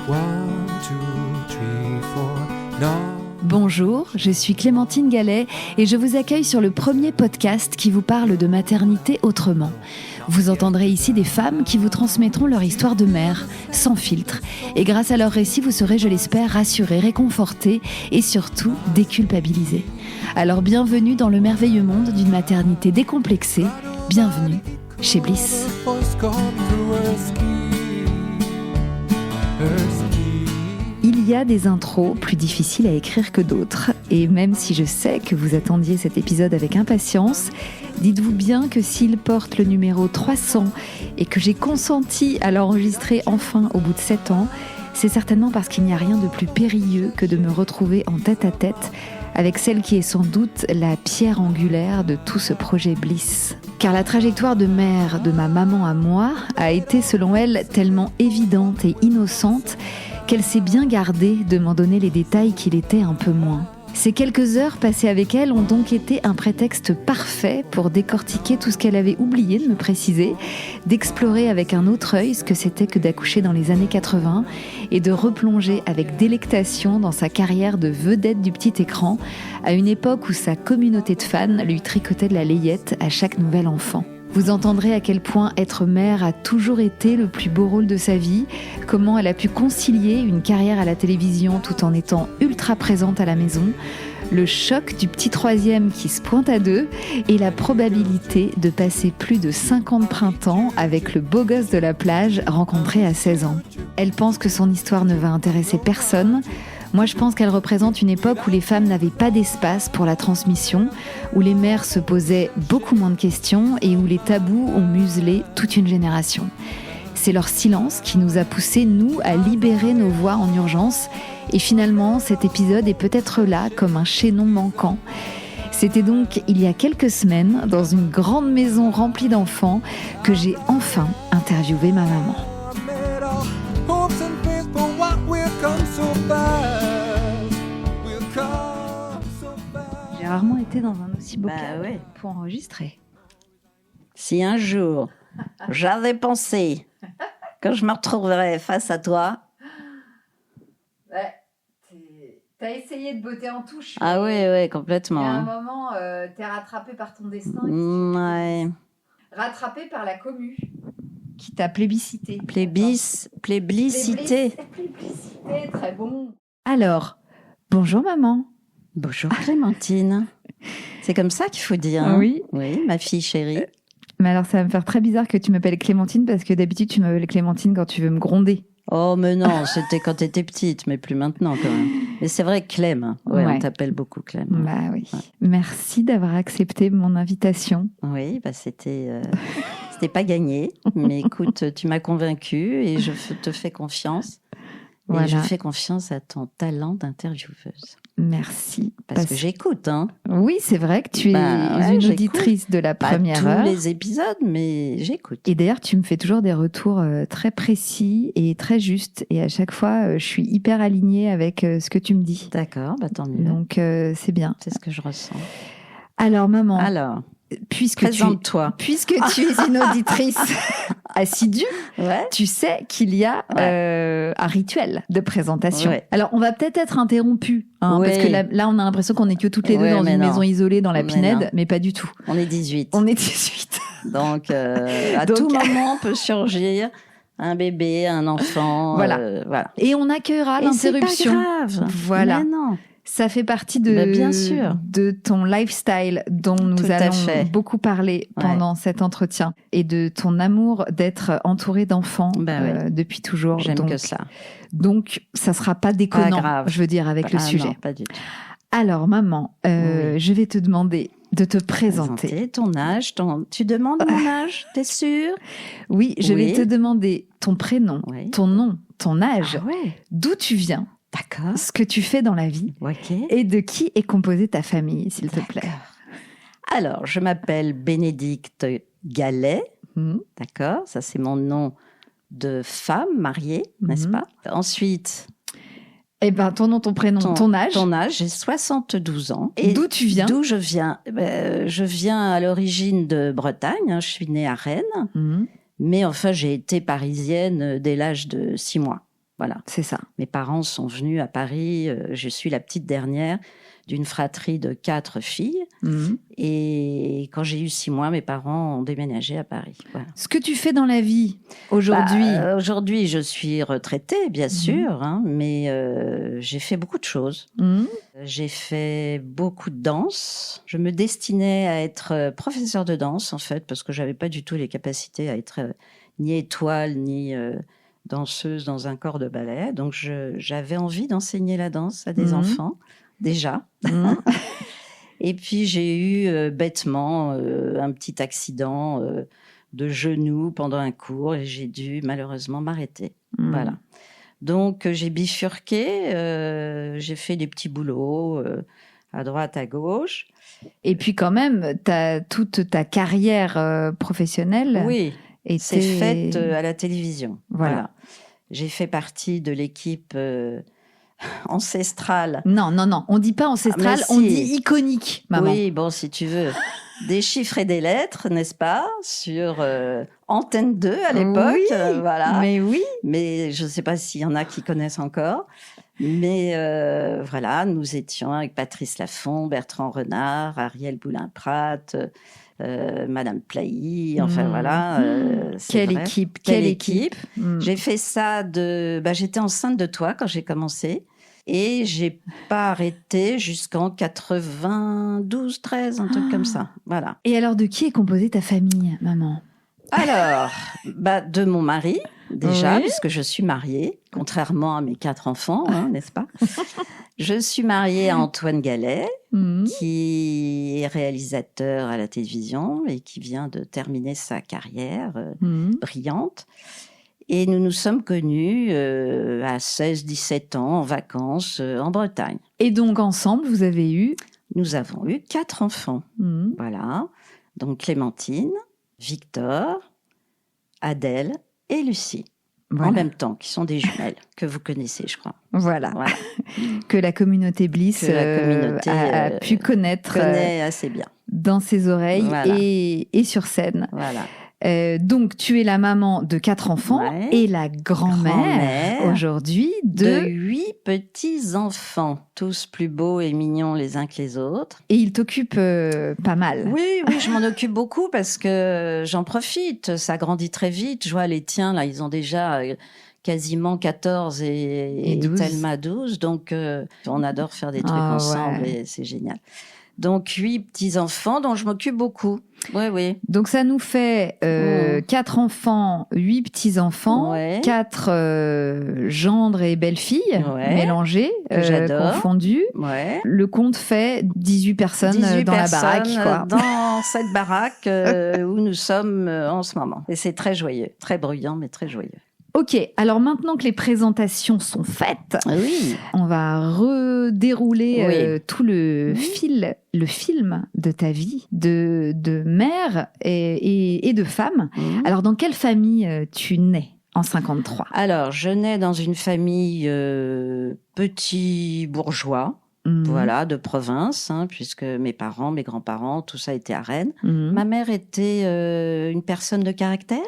One, two, three, four, no. Bonjour, je suis Clémentine Gallet et je vous accueille sur le premier podcast qui vous parle de maternité autrement. Vous entendrez ici des femmes qui vous transmettront leur histoire de mère, sans filtre. Et grâce à leur récit, vous serez, je l'espère, rassurés, réconfortés et surtout déculpabilisés. Alors bienvenue dans le merveilleux monde d'une maternité décomplexée. Bienvenue chez Bliss. Il y a des intros plus difficiles à écrire que d'autres. Et même si je sais que vous attendiez cet épisode avec impatience, dites-vous bien que s'il porte le numéro 300 et que j'ai consenti à l'enregistrer enfin au bout de 7 ans, c'est certainement parce qu'il n'y a rien de plus périlleux que de me retrouver en tête-à-tête avec celle qui est sans doute la pierre angulaire de tout ce projet Bliss. Car la trajectoire de mère de ma maman à moi a été, selon elle, tellement évidente et innocente qu'elle s'est bien gardée de m'en donner les détails qu'il était un peu moins. Ces quelques heures passées avec elle ont donc été un prétexte parfait pour décortiquer tout ce qu'elle avait oublié de me préciser, d'explorer avec un autre œil ce que c'était que d'accoucher dans les années 80 et de replonger avec délectation dans sa carrière de vedette du petit écran à une époque où sa communauté de fans lui tricotait de la layette à chaque nouvel enfant. Vous entendrez à quel point être mère a toujours été le plus beau rôle de sa vie, comment elle a pu concilier une carrière à la télévision tout en étant ultra présente à la maison, le choc du petit troisième qui se pointe à 2 et la probabilité de passer plus de 50 printemps avec le beau gosse de la plage rencontré à 16 ans. Elle pense que son histoire ne va intéresser personne. Moi, je pense qu'elle représente une époque où les femmes n'avaient pas d'espace pour la transmission, où les mères se posaient beaucoup moins de questions et où les tabous ont muselé toute une génération. C'est leur silence qui nous a poussés, nous, à libérer nos voix en urgence. Et finalement, cet épisode est peut-être là comme un chaînon manquant. C'était donc il y a quelques semaines, dans une grande maison remplie d'enfants, que j'ai enfin interviewé ma maman. J'ai rarement été dans un aussi beau cadre pour enregistrer. Si un jour j'avais pensé que je me retrouverais face à toi. Ouais, t'as essayé de botter en touche. Ah ouais, complètement. Et à un moment, t'es rattrapé par ton destin. Ouais. Rattrapé par la commu qui t'a plébiscité. Plébiscité, très bon. Alors, bonjour maman. Bonjour Clémentine. C'est comme ça qu'il faut dire. Hein? Oui. Oui, ma fille chérie. Mais alors, ça va me faire très bizarre que tu m'appelles Clémentine parce que d'habitude, tu m'appelles Clémentine quand tu veux me gronder. Oh, mais non, c'était quand t'étais petite, mais plus maintenant quand même. Mais c'est vrai, Clem. Ouais. On t'appelle beaucoup Clem. Bah oui. Ouais. Merci d'avoir accepté mon invitation. Oui, bah c'était pas gagné. Mais écoute, tu m'as convaincue et je te fais confiance. Voilà. Et je fais confiance à ton talent d'intervieweuse. Merci. Parce que j'écoute, hein. Oui, c'est vrai que tu es une auditrice de la première heure. Pas tous les épisodes, mais j'écoute. Et d'ailleurs, tu me fais toujours des retours très précis et très justes. Et à chaque fois, je suis hyper alignée avec ce que tu me dis. D'accord, bah tant mieux. Donc, c'est bien. C'est ce que je ressens. Alors, maman. Présente-toi. Puisque tu es une auditrice assidue, tu sais qu'il y a un rituel de présentation. Ouais. Alors, on va peut-être être interrompus, parce que là, on a l'impression qu'on est que toutes les deux dans une maison isolée dans la Pinède, mais pas du tout. On est 18. Donc, tout moment peut surgir un bébé, un enfant. Voilà. Et on accueillera l'interruption. C'est pas grave. Voilà. Mais non. Ça fait partie de ton lifestyle dont nous allons beaucoup parler pendant cet entretien et de ton amour d'être entouré d'enfants depuis toujours. J'aime que ça. Donc, ça sera pas déconnant, je veux dire, avec le sujet. Non, pas du tout. Alors, maman, je vais te demander de te présenter. Ton âge, tu demandes mon âge, t'es sûre? Oui, je vais te demander ton prénom, ton nom, ton âge, d'où tu viens. D'accord. Ce que tu fais dans la vie et de qui est composée ta famille, s'il te plaît. Alors, je m'appelle Bénédicte Gallet. D'accord, ça c'est mon nom de femme mariée, n'est-ce pas? Ensuite... Eh ben, ton nom, ton prénom, ton âge. Ton âge, j'ai 72 ans. Et d'où tu viens? D'où je viens? Je viens à l'origine de Bretagne, je suis née à Rennes. Mais enfin, j'ai été parisienne dès l'âge de 6 mois. Voilà. C'est ça. Mes parents sont venus à Paris. Je suis la petite dernière d'une fratrie de 4 filles. Et quand j'ai eu 6 mois, mes parents ont déménagé à Paris. Voilà. Ce que tu fais dans la vie aujourd'hui. Aujourd'hui, je suis retraitée, bien sûr, hein, mais j'ai fait beaucoup de choses. J'ai fait beaucoup de danse. Je me destinais à être professeure de danse, en fait, parce que j'avais pas du tout les capacités à être ni étoile, ni danseuse dans un corps de ballet. Donc, j'avais envie d'enseigner la danse à des enfants, déjà. Et puis, j'ai eu bêtement un petit accident de genou pendant un cours et j'ai dû malheureusement m'arrêter. Voilà. Donc, j'ai bifurqué, j'ai fait des petits boulots à droite, à gauche. Et puis quand même, toute ta carrière professionnelle c'est faite à la télévision. Voilà. J'ai fait partie de l'équipe ancestrale. Non, on dit pas ancestrale, on dit iconique, maman. Oui, bon, si tu veux. Des chiffres et des lettres, n'est-ce pas, sur Antenne 2 à l'époque. Oui, voilà. Mais oui. Mais je ne sais pas s'il y en a qui connaissent encore. Mais voilà, nous étions avec Patrice Laffont, Bertrand Renard, Ariel Boulin-Prat, Madame Plailly, enfin voilà. Quelle équipe. J'ai fait ça j'étais enceinte de toi quand j'ai commencé. Et j'ai pas arrêté jusqu'en 92, 13, un truc comme ça. Voilà. Et alors, de qui est composée ta famille, maman ? Alors, de mon mari, déjà, puisque je suis mariée, contrairement à mes 4 enfants, n'est-ce pas ? Je suis mariée à Antoine Gallet, qui est réalisateur à la télévision et qui vient de terminer sa carrière brillante. Et nous nous sommes connus à 16-17 ans en vacances en Bretagne. Et donc ensemble, vous avez eu ? Nous avons eu 4 enfants. Voilà. Donc Clémentine, Victor, Adèle et Lucie. En même temps, qui sont des jumelles que vous connaissez, je crois. Voilà. Que la communauté Bliss a pu connaître. Connaît assez bien. Dans ses oreilles et sur scène. Voilà. Donc, tu es la maman de 4 enfants et la grand-mère aujourd'hui de 8 petits-enfants, tous plus beaux et mignons les uns que les autres. Et ils t'occupent pas mal. Oui, je m'en occupe beaucoup parce que j'en profite. Ça grandit très vite. Je vois les tiens, là, ils ont déjà quasiment 14 et 12. Thelma 12. Donc, on adore faire des trucs ensemble et c'est génial. Donc, 8 petits-enfants dont je m'occupe beaucoup. Oui. Donc, ça nous fait 4 enfants, 8 petits-enfants, 4 gendres et belles-filles mélangées, confondues. Le compte fait 18 personnes dans la baraque. Quoi. Dans cette baraque où nous sommes en ce moment. Et c'est très joyeux, très bruyant, mais très joyeux. Ok, alors maintenant que les présentations sont faites, on va redérouler tout le film de ta vie de mère et de femme. Alors, dans quelle famille tu nais en 53 ? Alors, je nais dans une famille petit bourgeois. Voilà, de province, puisque mes parents, mes grands-parents, tout ça était à Rennes. Ma mère était une personne de caractère,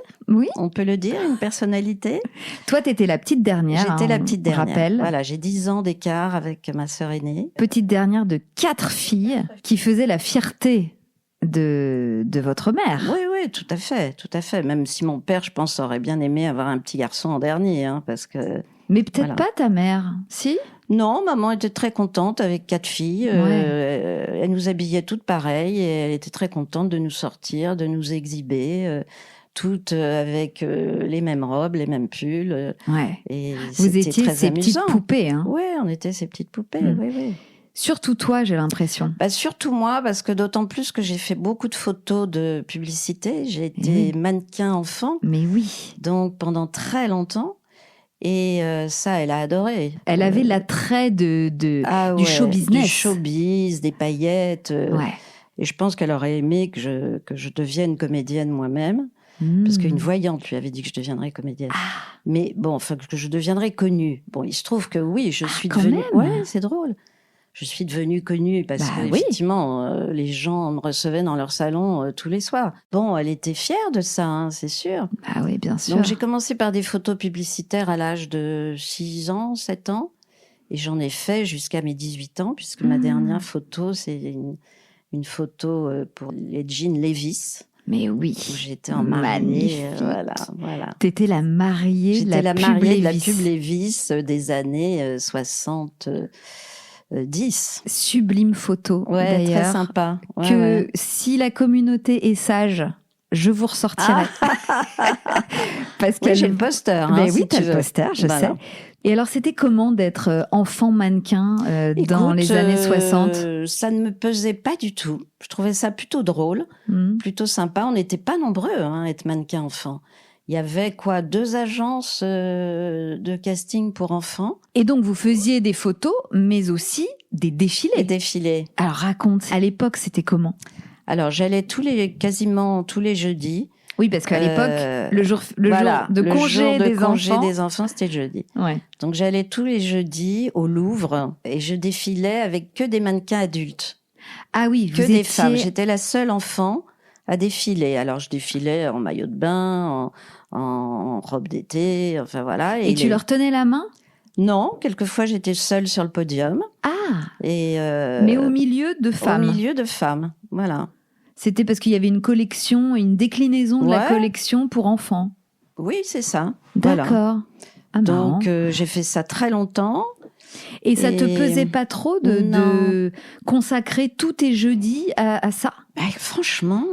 on peut le dire, une personnalité. Toi, t'étais la petite dernière. J'étais la petite dernière. Rappel. Voilà, j'ai 10 ans d'écart avec ma sœur aînée. Petite dernière de 4 filles qui faisaient la fierté de votre mère. Oui, tout à fait. Même si mon père, je pense, aurait bien aimé avoir un petit garçon en dernier, parce que... Mais peut-être pas ta mère, si ? Non, maman était très contente avec 4 filles. Elle nous habillait toutes pareilles et elle était très contente de nous sortir, de nous exhiber, toutes avec les mêmes robes, les mêmes pulls. Et vous étiez très ces amusant. Petites poupées. Oui, on était ces petites poupées, oui. Surtout toi, j'ai l'impression. Surtout moi, parce que d'autant plus que j'ai fait beaucoup de photos de publicité. J'ai été mannequin enfant. Mais oui. Donc pendant très longtemps. Et ça, elle a adoré. Elle avait l'attrait du show business. Du showbiz, des paillettes. Et je pense qu'elle aurait aimé que je devienne comédienne moi-même. Parce qu'une voyante lui avait dit que je deviendrais comédienne. Mais bon, que je deviendrais connue. Bon, il se trouve que oui, je suis devenue... Ouais, c'est drôle. je suis devenue connue parce que effectivement, les gens me recevaient dans leur salon tous les soirs. Bon, elle était fière de ça, hein, c'est sûr. Ah oui, bien sûr. Donc j'ai commencé par des photos publicitaires à l'âge de 6 ans, 7 ans. Et j'en ai fait jusqu'à mes 18 ans, puisque ma dernière photo, c'est une photo pour les jeans Levi's. Mais oui. Où j'étais en mariée. Voilà. T'étais la mariée de la pub Levi's des années 70. Sublime photo, d'ailleurs. Très sympa. Si la communauté est sage, je vous ressortirai. Parce que j'ai le poster. Oui, t'as le poster, je sais. Et alors, c'était comment d'être enfant mannequin dans les années 60 ? Ça ne me pesait pas du tout. Je trouvais ça plutôt drôle, plutôt sympa. On n'était pas nombreux à être mannequin enfant. Il y avait 2 agences de casting pour enfants. Et donc, vous faisiez des photos, mais aussi des défilés. Des défilés. Alors, raconte, à l'époque, c'était comment ? Alors, j'allais quasiment tous les jeudis. Oui, parce qu'à l'époque, le jour de congé des enfants, c'était le jeudi. Ouais. Donc, j'allais tous les jeudis au Louvre et je défilais avec que des mannequins adultes. Ah oui, que des femmes. J'étais la seule enfant à défiler. Alors, je défilais en maillot de bain, en robe d'été, enfin voilà. Et tu leur tenais la main ? Non, quelquefois j'étais seule sur le podium. Ah. Mais au milieu de femmes. Au milieu de femmes, voilà. C'était parce qu'il y avait une collection, une déclinaison de la collection pour enfants. Oui, c'est ça. D'accord. Voilà. Ah, donc j'ai fait ça très longtemps. Et ça te pesait pas trop de consacrer tous tes jeudis à ça ? Franchement,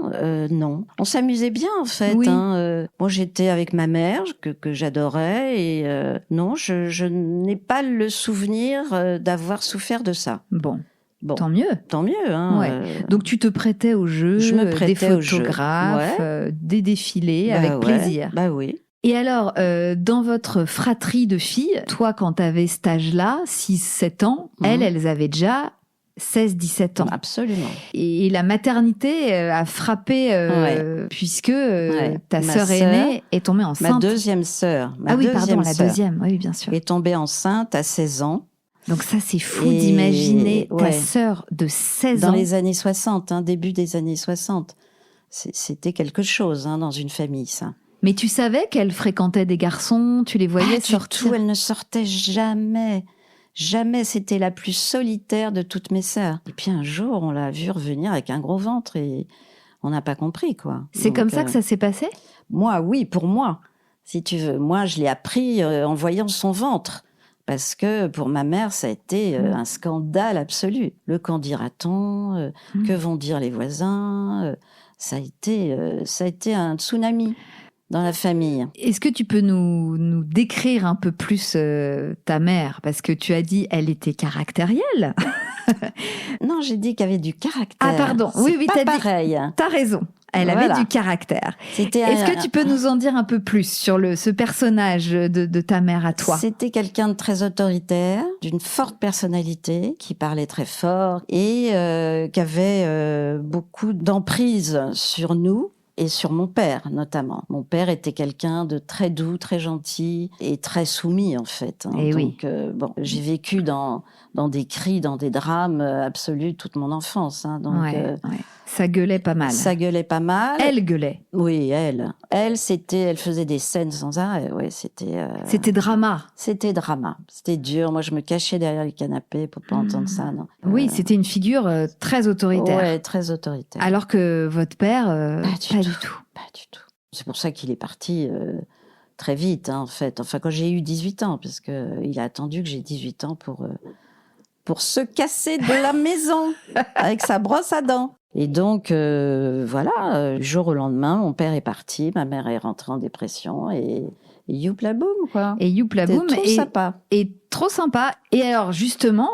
non. On s'amusait bien en fait. Oui. Moi, j'étais avec ma mère que j'adorais et non, je n'ai pas le souvenir d'avoir souffert de ça. Bon. Tant mieux. Tant mieux. Hein, ouais. Donc tu te prêtais au jeu, je me prêtais des photographes, des défilés avec plaisir. Bah oui. Et alors, dans votre fratrie de filles, toi, quand tu avais cet âge-là, 6-7 ans, elles avaient déjà 16-17 ans. Absolument. Et la maternité a frappé, puisque ta sœur aînée est tombée enceinte. Ma deuxième sœur. La deuxième, oui, bien sûr. Est tombée enceinte à 16 ans. Donc ça, c'est fou d'imaginer ta sœur de 16 ans. Dans les années 60, début des années 60. C'était quelque chose dans une famille, ça. Mais tu savais qu'elle fréquentait des garçons, tu les voyais sortir ? Du tout, elle ne sortait jamais. Jamais, c'était la plus solitaire de toutes mes sœurs. Et puis un jour, on l'a vue revenir avec un gros ventre et on n'a pas compris, quoi. C'est comme ça que ça s'est passé ? Moi, oui, pour moi, si tu veux. Moi, je l'ai appris en voyant son ventre. Parce que pour ma mère, ça a été un scandale absolu. Le qu'en dira-t-on ? Que vont dire les voisins ? Ça a été un tsunami dans la famille. Est-ce que tu peux nous décrire un peu plus ta mère ? Parce que tu as dit elle était caractérielle. Non, j'ai dit qu'elle avait du caractère. Ah pardon, oui, t'as pareil. T'as raison. Elle avait du caractère. Est-ce que tu peux nous en dire un peu plus sur ce personnage de ta mère à toi ? C'était quelqu'un de très autoritaire, d'une forte personnalité, qui parlait très fort et qui avait beaucoup d'emprise sur nous. Et sur mon père, notamment. Mon père était quelqu'un de très doux, très gentil et très soumis, en fait. Et donc, j'ai vécu dans des cris, dans des drames absolus toute mon enfance. Donc, ça gueulait pas mal. Ça gueulait pas mal. Elle gueulait. Oui, elle, elle faisait des scènes sans arrêt. Ouais, c'était drama. C'était drama. C'était dur. Moi, je me cachais derrière les canapés pour pas entendre ça. Non. Oui, c'était une figure très autoritaire. Ouais, très autoritaire. Alors que votre père, pas du tout. Pas du tout. C'est pour ça qu'il est parti très vite, en fait. Enfin, quand j'ai eu 18 ans, parce que il a attendu que j'ai 18 ans pour se casser de la maison avec sa brosse à dents. Et donc, du jour au lendemain, mon père est parti, ma mère est rentrée en dépression et youpla boum, quoi. Et youpla boum. Et trop sympa. Et alors, justement,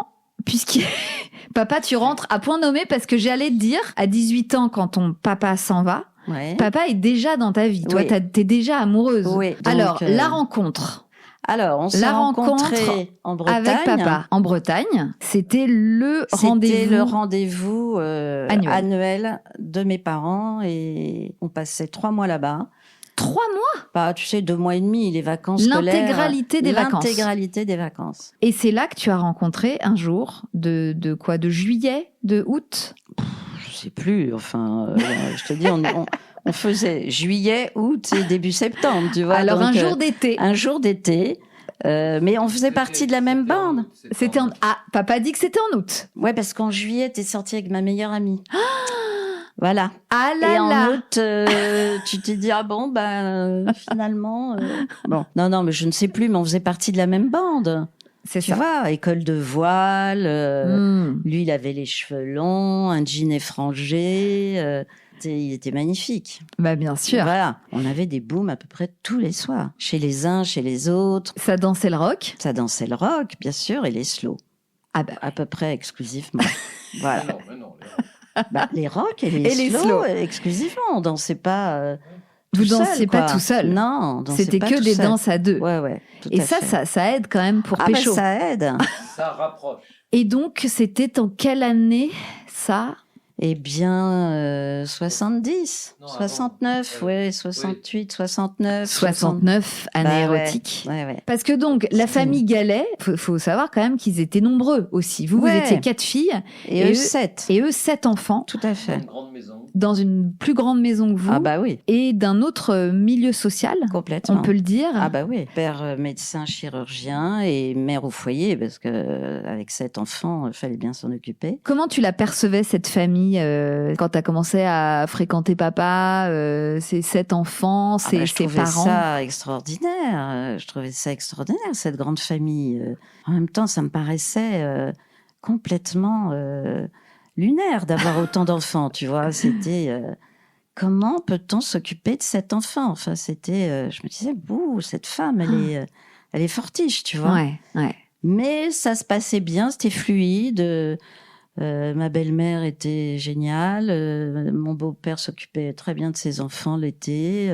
papa, tu rentres à point nommé parce que j'allais te dire, à 18 ans, quand ton papa s'en va, papa est déjà dans ta vie. Toi, t'es déjà amoureuse. Oui, donc, alors, la rencontre. Alors, on s'est rencontrés en Bretagne. Avec papa. En Bretagne, c'était le rendez-vous. C'était le rendez-vous annuel de mes parents et on passait 3 mois là-bas. 3 mois? Bah, tu sais, 2 mois et demi, les vacances scolaires. L'intégralité des vacances. L'intégralité des vacances. Et c'est là que tu as rencontré un jour de quoi? De juillet? De août? Je sais plus. Enfin, je te dis, on faisait juillet, août et début septembre, tu vois. Alors, donc, un jour d'été. Un jour d'été. Mais on faisait partie de la même bande. C'était Ah, papa dit que c'était en août. Ouais, parce qu'en juillet, t'es sortie avec ma meilleure amie. Voilà. Ah là et en là. août, tu t'es dit, ah bon, finalement... Bon, non, mais je ne sais plus, mais on faisait partie de la même bande. C'est Tu ça. vois, école de voile, lui, il avait les cheveux longs, un jean effrangé, il était magnifique. Bah bien sûr. Voilà, on avait des booms à peu près tous les soirs, chez les uns, chez les autres. Ça dansait le rock. Ça dansait le rock, bien sûr, et les slow. Ah bah À peu près exclusivement. Voilà. Mais non. Les rock et les slow, exclusivement. On dansait pas... vous tout dansiez seul, pas quoi. tout seul. Non, on dansait C'était pas que tout des seul. danses à deux. Ouais, tout Et à fait. ça aide quand même pour Ah pécho. ça aide. Ça rapproche. Et donc, c'était en quelle année, ça? Eh bien, 70, Non, 69, avant. ouais, 68, 69. 69, année Bah, ouais. érotique. Ouais. Parce que donc, la C'est- famille Gallet, faut savoir quand même qu'ils étaient nombreux aussi. Vous Ouais. étiez 4 filles, Et, Et eux, eux- 7. et eux 7 enfants, Tout à fait. Une grande maison. dans une plus grande maison que vous, Ah bah oui, et d'un autre milieu social, complètement. on peut le dire. Ah bah oui. Père médecin chirurgien et mère au foyer, parce que avec 7 enfants, il fallait bien s'en occuper. Comment tu la percevais, cette famille, quand tu as commencé à fréquenter papa, ses 7 enfants, Ah bah, je ses trouvais parents? ça extraordinaire. Je trouvais ça extraordinaire, cette grande famille. En même temps, ça me paraissait complètement lunaire d'avoir autant d'enfants, tu vois. C'était... comment peut-on s'occuper de cet enfant? Enfin, c'était... je me disais, bouh, cette femme, elle est fortiche, tu vois. Ouais. Mais ça se passait bien, c'était fluide. Ma belle-mère était géniale. Mon beau-père s'occupait très bien de ses enfants l'été.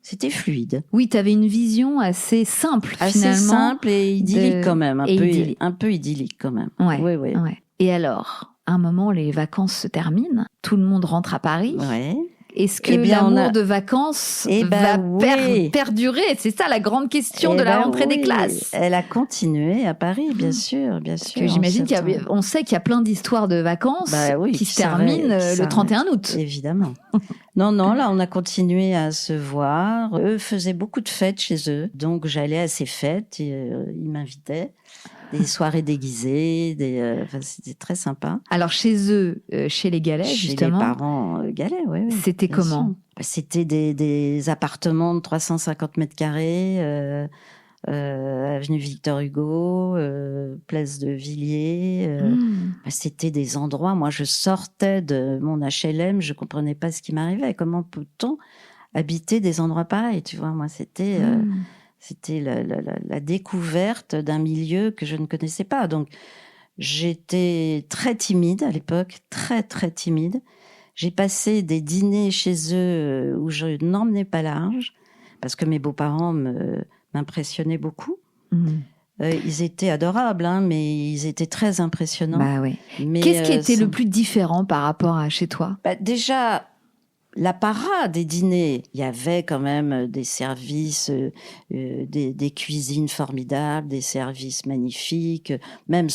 C'était fluide. Oui, tu avais une vision assez simple, Assez finalement. simple et idyllique quand même. et Un peu idyllique quand même. Ouais, Oui. ouais. Et alors, à un moment, les vacances se terminent, tout le monde rentre à Paris. Ouais. Est-ce que Eh bien, on l'amour a- de vacances Eh ben, va oui. perdurer? C'est ça la grande question Eh de la ben rentrée des oui, classes. Elle a continué à Paris, bien sûr. Que j'imagine on sait qu'il y a plein d'histoires de vacances Bah oui, qui se s'arrêtent, terminent qui le s'arrêtent. 31 août. Évidemment. Non, là, on a continué à se voir. Eux faisaient beaucoup de fêtes chez eux. Donc, j'allais à ces fêtes. Et, ils m'invitaient. Des soirées déguisées. Enfin, c'était très sympa. Alors chez eux, chez les Galets, Chez justement, les parents Galets, oui. c'était bien comment? sûr. C'était des appartements de 350 mètres carrés, avenue Victor Hugo, place de Villiers. C'était des endroits. Moi, je sortais de mon HLM, je comprenais pas ce qui m'arrivait. Comment peut-on habiter des endroits pareils? Tu vois, moi, c'était la découverte d'un milieu que je ne connaissais pas. Donc, j'étais très timide à l'époque, très très timide. J'ai passé des dîners chez eux où je n'emmenais pas large parce que mes beaux-parents m'impressionnaient beaucoup. Ils étaient adorables, hein, mais ils étaient très impressionnants. Bah oui. Mais, Qu'est-ce qui était ça- le plus différent par rapport à chez toi? Déjà, l'apparat des dîners, il y avait quand même des services, des cuisines formidables, des services magnifiques. Même,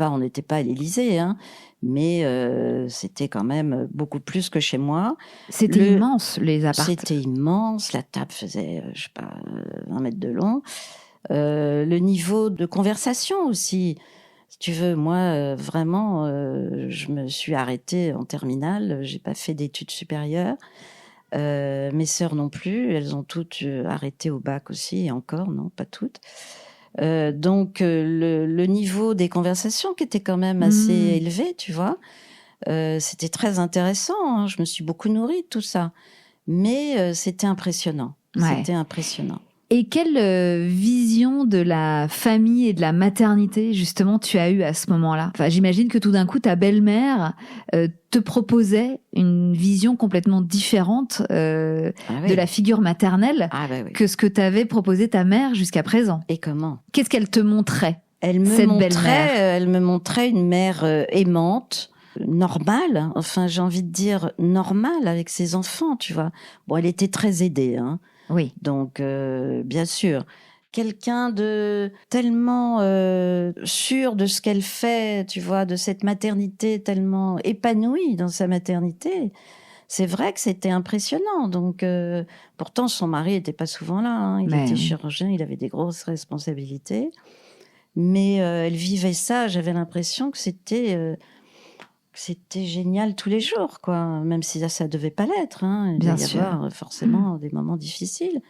on n'était pas à l'Élysée, hein, mais c'était quand même beaucoup plus que chez moi. C'était immense, les appartements. C'était immense, la table faisait, 20 mètres de long. Le niveau de conversation aussi. Si tu veux, moi, vraiment, je me suis arrêtée en terminale. J'ai pas fait d'études supérieures. Mes sœurs non plus. Elles ont toutes arrêté au bac aussi, et encore, non, pas toutes. Donc, le niveau des conversations qui était quand même assez élevé, tu vois. C'était très intéressant. Hein. Je me suis beaucoup nourrie de tout ça. Mais c'était impressionnant. Ouais. C'était impressionnant. Et quelle vision de la famille et de la maternité, justement, tu as eu à ce moment-là? Enfin, j'imagine que tout d'un coup, ta belle-mère te proposait une vision complètement différente de la figure maternelle que ce que t'avait proposé ta mère jusqu'à présent. Et comment? Qu'est-ce qu'elle te montrait? Elle me montrait une mère aimante, normale, enfin j'ai envie de dire normale avec ses enfants, tu vois. Bon, elle était très aidée, hein. Oui. Donc, bien sûr, quelqu'un de tellement sûr de ce qu'elle fait, tu vois, de cette maternité tellement épanouie dans sa maternité. C'est vrai que c'était impressionnant. Donc, pourtant, son mari n'était pas souvent là. Hein. Il était chirurgien, il avait des grosses responsabilités. Mais elle vivait ça. J'avais l'impression que c'était génial tous les jours, quoi. Même si ça devait pas l'être. Hein. Il devait y avoir forcément des moments difficiles.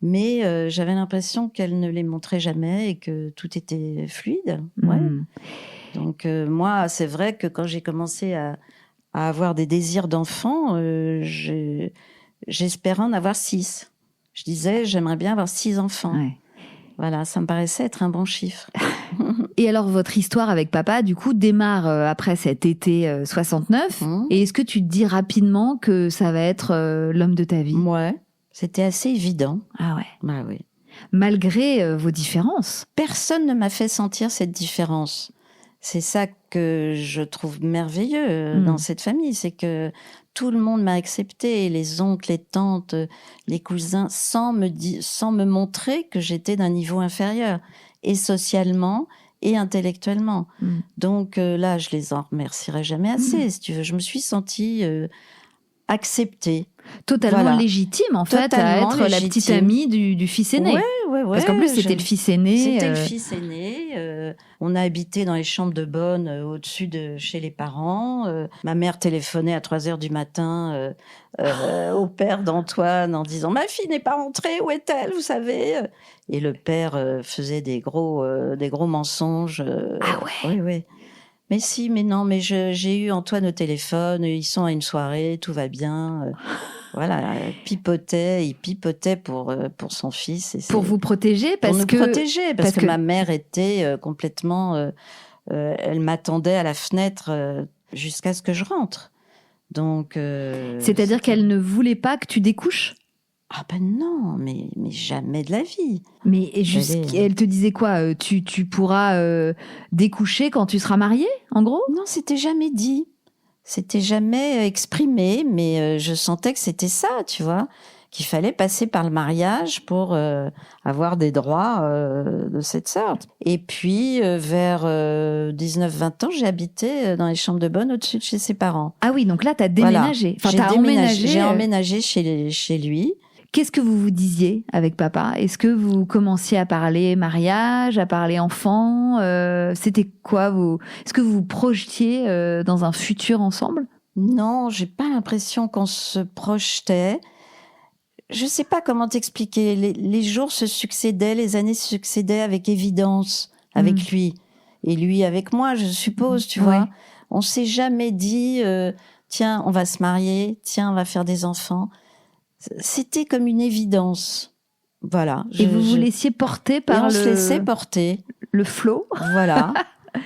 Mais j'avais l'impression qu'elle ne les montrait jamais et que tout était fluide. Ouais. Donc, moi, c'est vrai que quand j'ai commencé à avoir des désirs d'enfant, j'espérais en avoir 6. Je disais, j'aimerais bien avoir 6 enfants. Ouais. Voilà, ça me paraissait être un bon chiffre. Et alors, votre histoire avec papa, du coup, démarre après cet été 69. Et est-ce que tu te dis rapidement que ça va être l'homme de ta vie ? Ouais, c'était assez évident. Ah ouais. Bah oui. Malgré vos différences. Personne ne m'a fait sentir cette différence. C'est ça que je trouve merveilleux dans cette famille, c'est que tout le monde m'a accepté, les oncles, les tantes, les cousins, sans me montrer que j'étais d'un niveau inférieur, et socialement et intellectuellement. Donc là, je les en remercierai jamais assez, si tu veux. Je me suis sentie acceptée. Totalement légitime, en fait, à être la petite amie du fils aîné. Ouais. Parce qu'en plus, c'était le fils aîné. C'était le fils aîné. On a habité dans les chambres de bonne au-dessus de chez les parents. Ma mère téléphonait à 3h du matin au père d'Antoine en disant « Ma fille n'est pas rentrée, où est-elle, vous savez ?» Et le père faisait des gros mensonges. Ah ouais. Oui. Mais si, mais non, mais j'ai eu Antoine au téléphone, ils sont à une soirée, tout va bien. Voilà, il pipotait pour son fils. Pour vous protéger, parce que ma mère était complètement... elle m'attendait à la fenêtre jusqu'à ce que je rentre. Donc... C'est-à-dire qu'elle ne voulait pas que tu découches ? Ah ben non, mais jamais de la vie. Mais elle te disait quoi ? Tu pourras découcher quand tu seras mariée, en gros ? Non, c'était jamais dit. C'était jamais exprimé, mais je sentais que c'était ça, tu vois, qu'il fallait passer par le mariage pour avoir des droits de cette sorte. Et puis, vers 19-20 ans, j'ai habité dans les chambres de bonne au-dessus de chez ses parents. Ah oui, donc là, t'as déménagé. Enfin, j'ai emménagé chez lui. Qu'est-ce que vous vous disiez avec papa ? Est-ce que vous commenciez à parler mariage, à parler enfant ? C'était quoi Est-ce que vous vous projetiez dans un futur ensemble ? Non, j'ai pas l'impression qu'on se projetait. Je sais pas comment t'expliquer. Les jours se succédaient, les années se succédaient avec évidence, avec lui. Et lui avec moi, je suppose, tu vois. On s'est jamais dit, tiens, on va se marier, tiens, on va faire des enfants. C'était comme une évidence. Voilà. Et vous vous laissiez porter par on se laissait porter. Le flot. Voilà.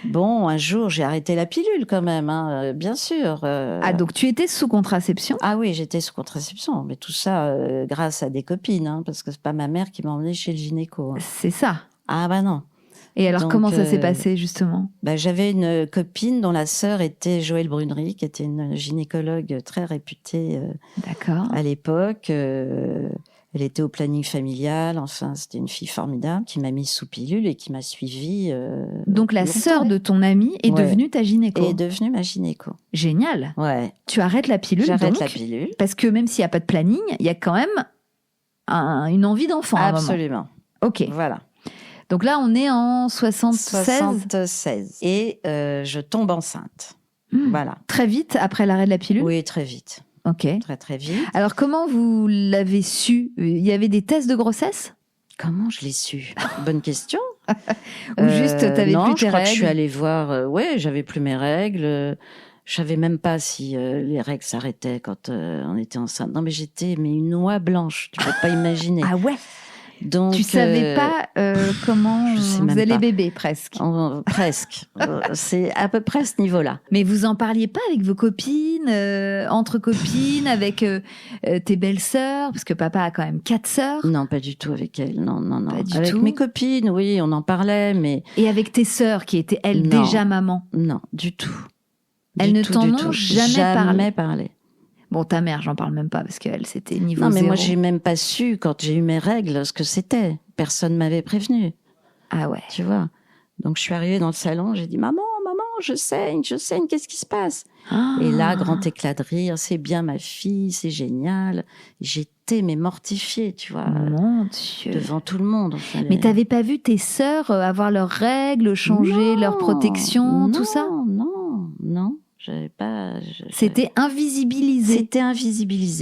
Bon, un jour, j'ai arrêté la pilule quand même, hein, bien sûr. Ah, donc tu étais sous contraception ? Ah oui, j'étais sous contraception. Mais tout ça grâce à des copines, hein, parce que c'est pas ma mère qui m'a emmenée chez le gynéco. Hein. C'est ça. Ah bah non. Et alors, comment ça s'est passé, justement ? J'avais une copine dont la sœur était Joëlle Brunerie, qui était une gynécologue très réputée à l'époque. Elle était au planning familial. Enfin, c'était une fille formidable qui m'a mise sous pilule et qui m'a suivie. Donc, la sœur de ton amie est devenue ta gynéco ? Est devenue ma gynéco. Génial. Ouais. Tu arrêtes la pilule, J'arrête la pilule. Parce que même s'il n'y a pas de planning, il y a quand même une envie d'enfant à un moment. Absolument. Ok. Voilà. Donc là, on est en 76. 76. Et je tombe enceinte. Voilà. Très vite après l'arrêt de la pilule ? Oui, très vite. Ok. Très, très vite. Alors, comment vous l'avez su ? Il y avait des tests de grossesse ? Comment je l'ai su ? Bonne question. Ou juste, t'avais plus tes règles ? Non, je crois que je suis allée voir... j'avais plus mes règles. Je savais même pas si les règles s'arrêtaient quand on était enceinte. Non, mais j'étais une oie blanche. Tu peux pas imaginer. Ah ouais ? Donc, tu savais pas comment faisaient les bébés, presque. Presque. C'est à peu près à ce niveau-là. Mais vous en parliez pas avec vos copines, entre copines, avec tes belles-sœurs, parce que papa a quand même 4 sœurs. Non, pas du tout avec elles. Non. Pas du avec tout. Mes copines, oui, on en parlait, mais... Et avec tes sœurs qui étaient, elles, déjà maman ? Non, du tout. Elles ne t'en ont jamais parlé. Bon, ta mère, j'en parle même pas parce qu'elle, c'était niveau Non, mais 0. moi, j'ai même pas su, quand j'ai eu mes règles, ce que c'était. Personne m'avait prévenu. Ah ouais. Tu vois. Donc, je suis arrivée dans le salon, j'ai dit, maman, je saigne, qu'est-ce qui se passe? Et là, grand éclat de rire, c'est bien ma fille, c'est génial. J'étais, mais mortifiée, tu vois. Mon Dieu. Devant tout le monde. Enfin, mais t'avais pas vu tes sœurs avoir leurs règles, changer leur protection, tout ça? Non. J'avais pas. C'était invisibilisé.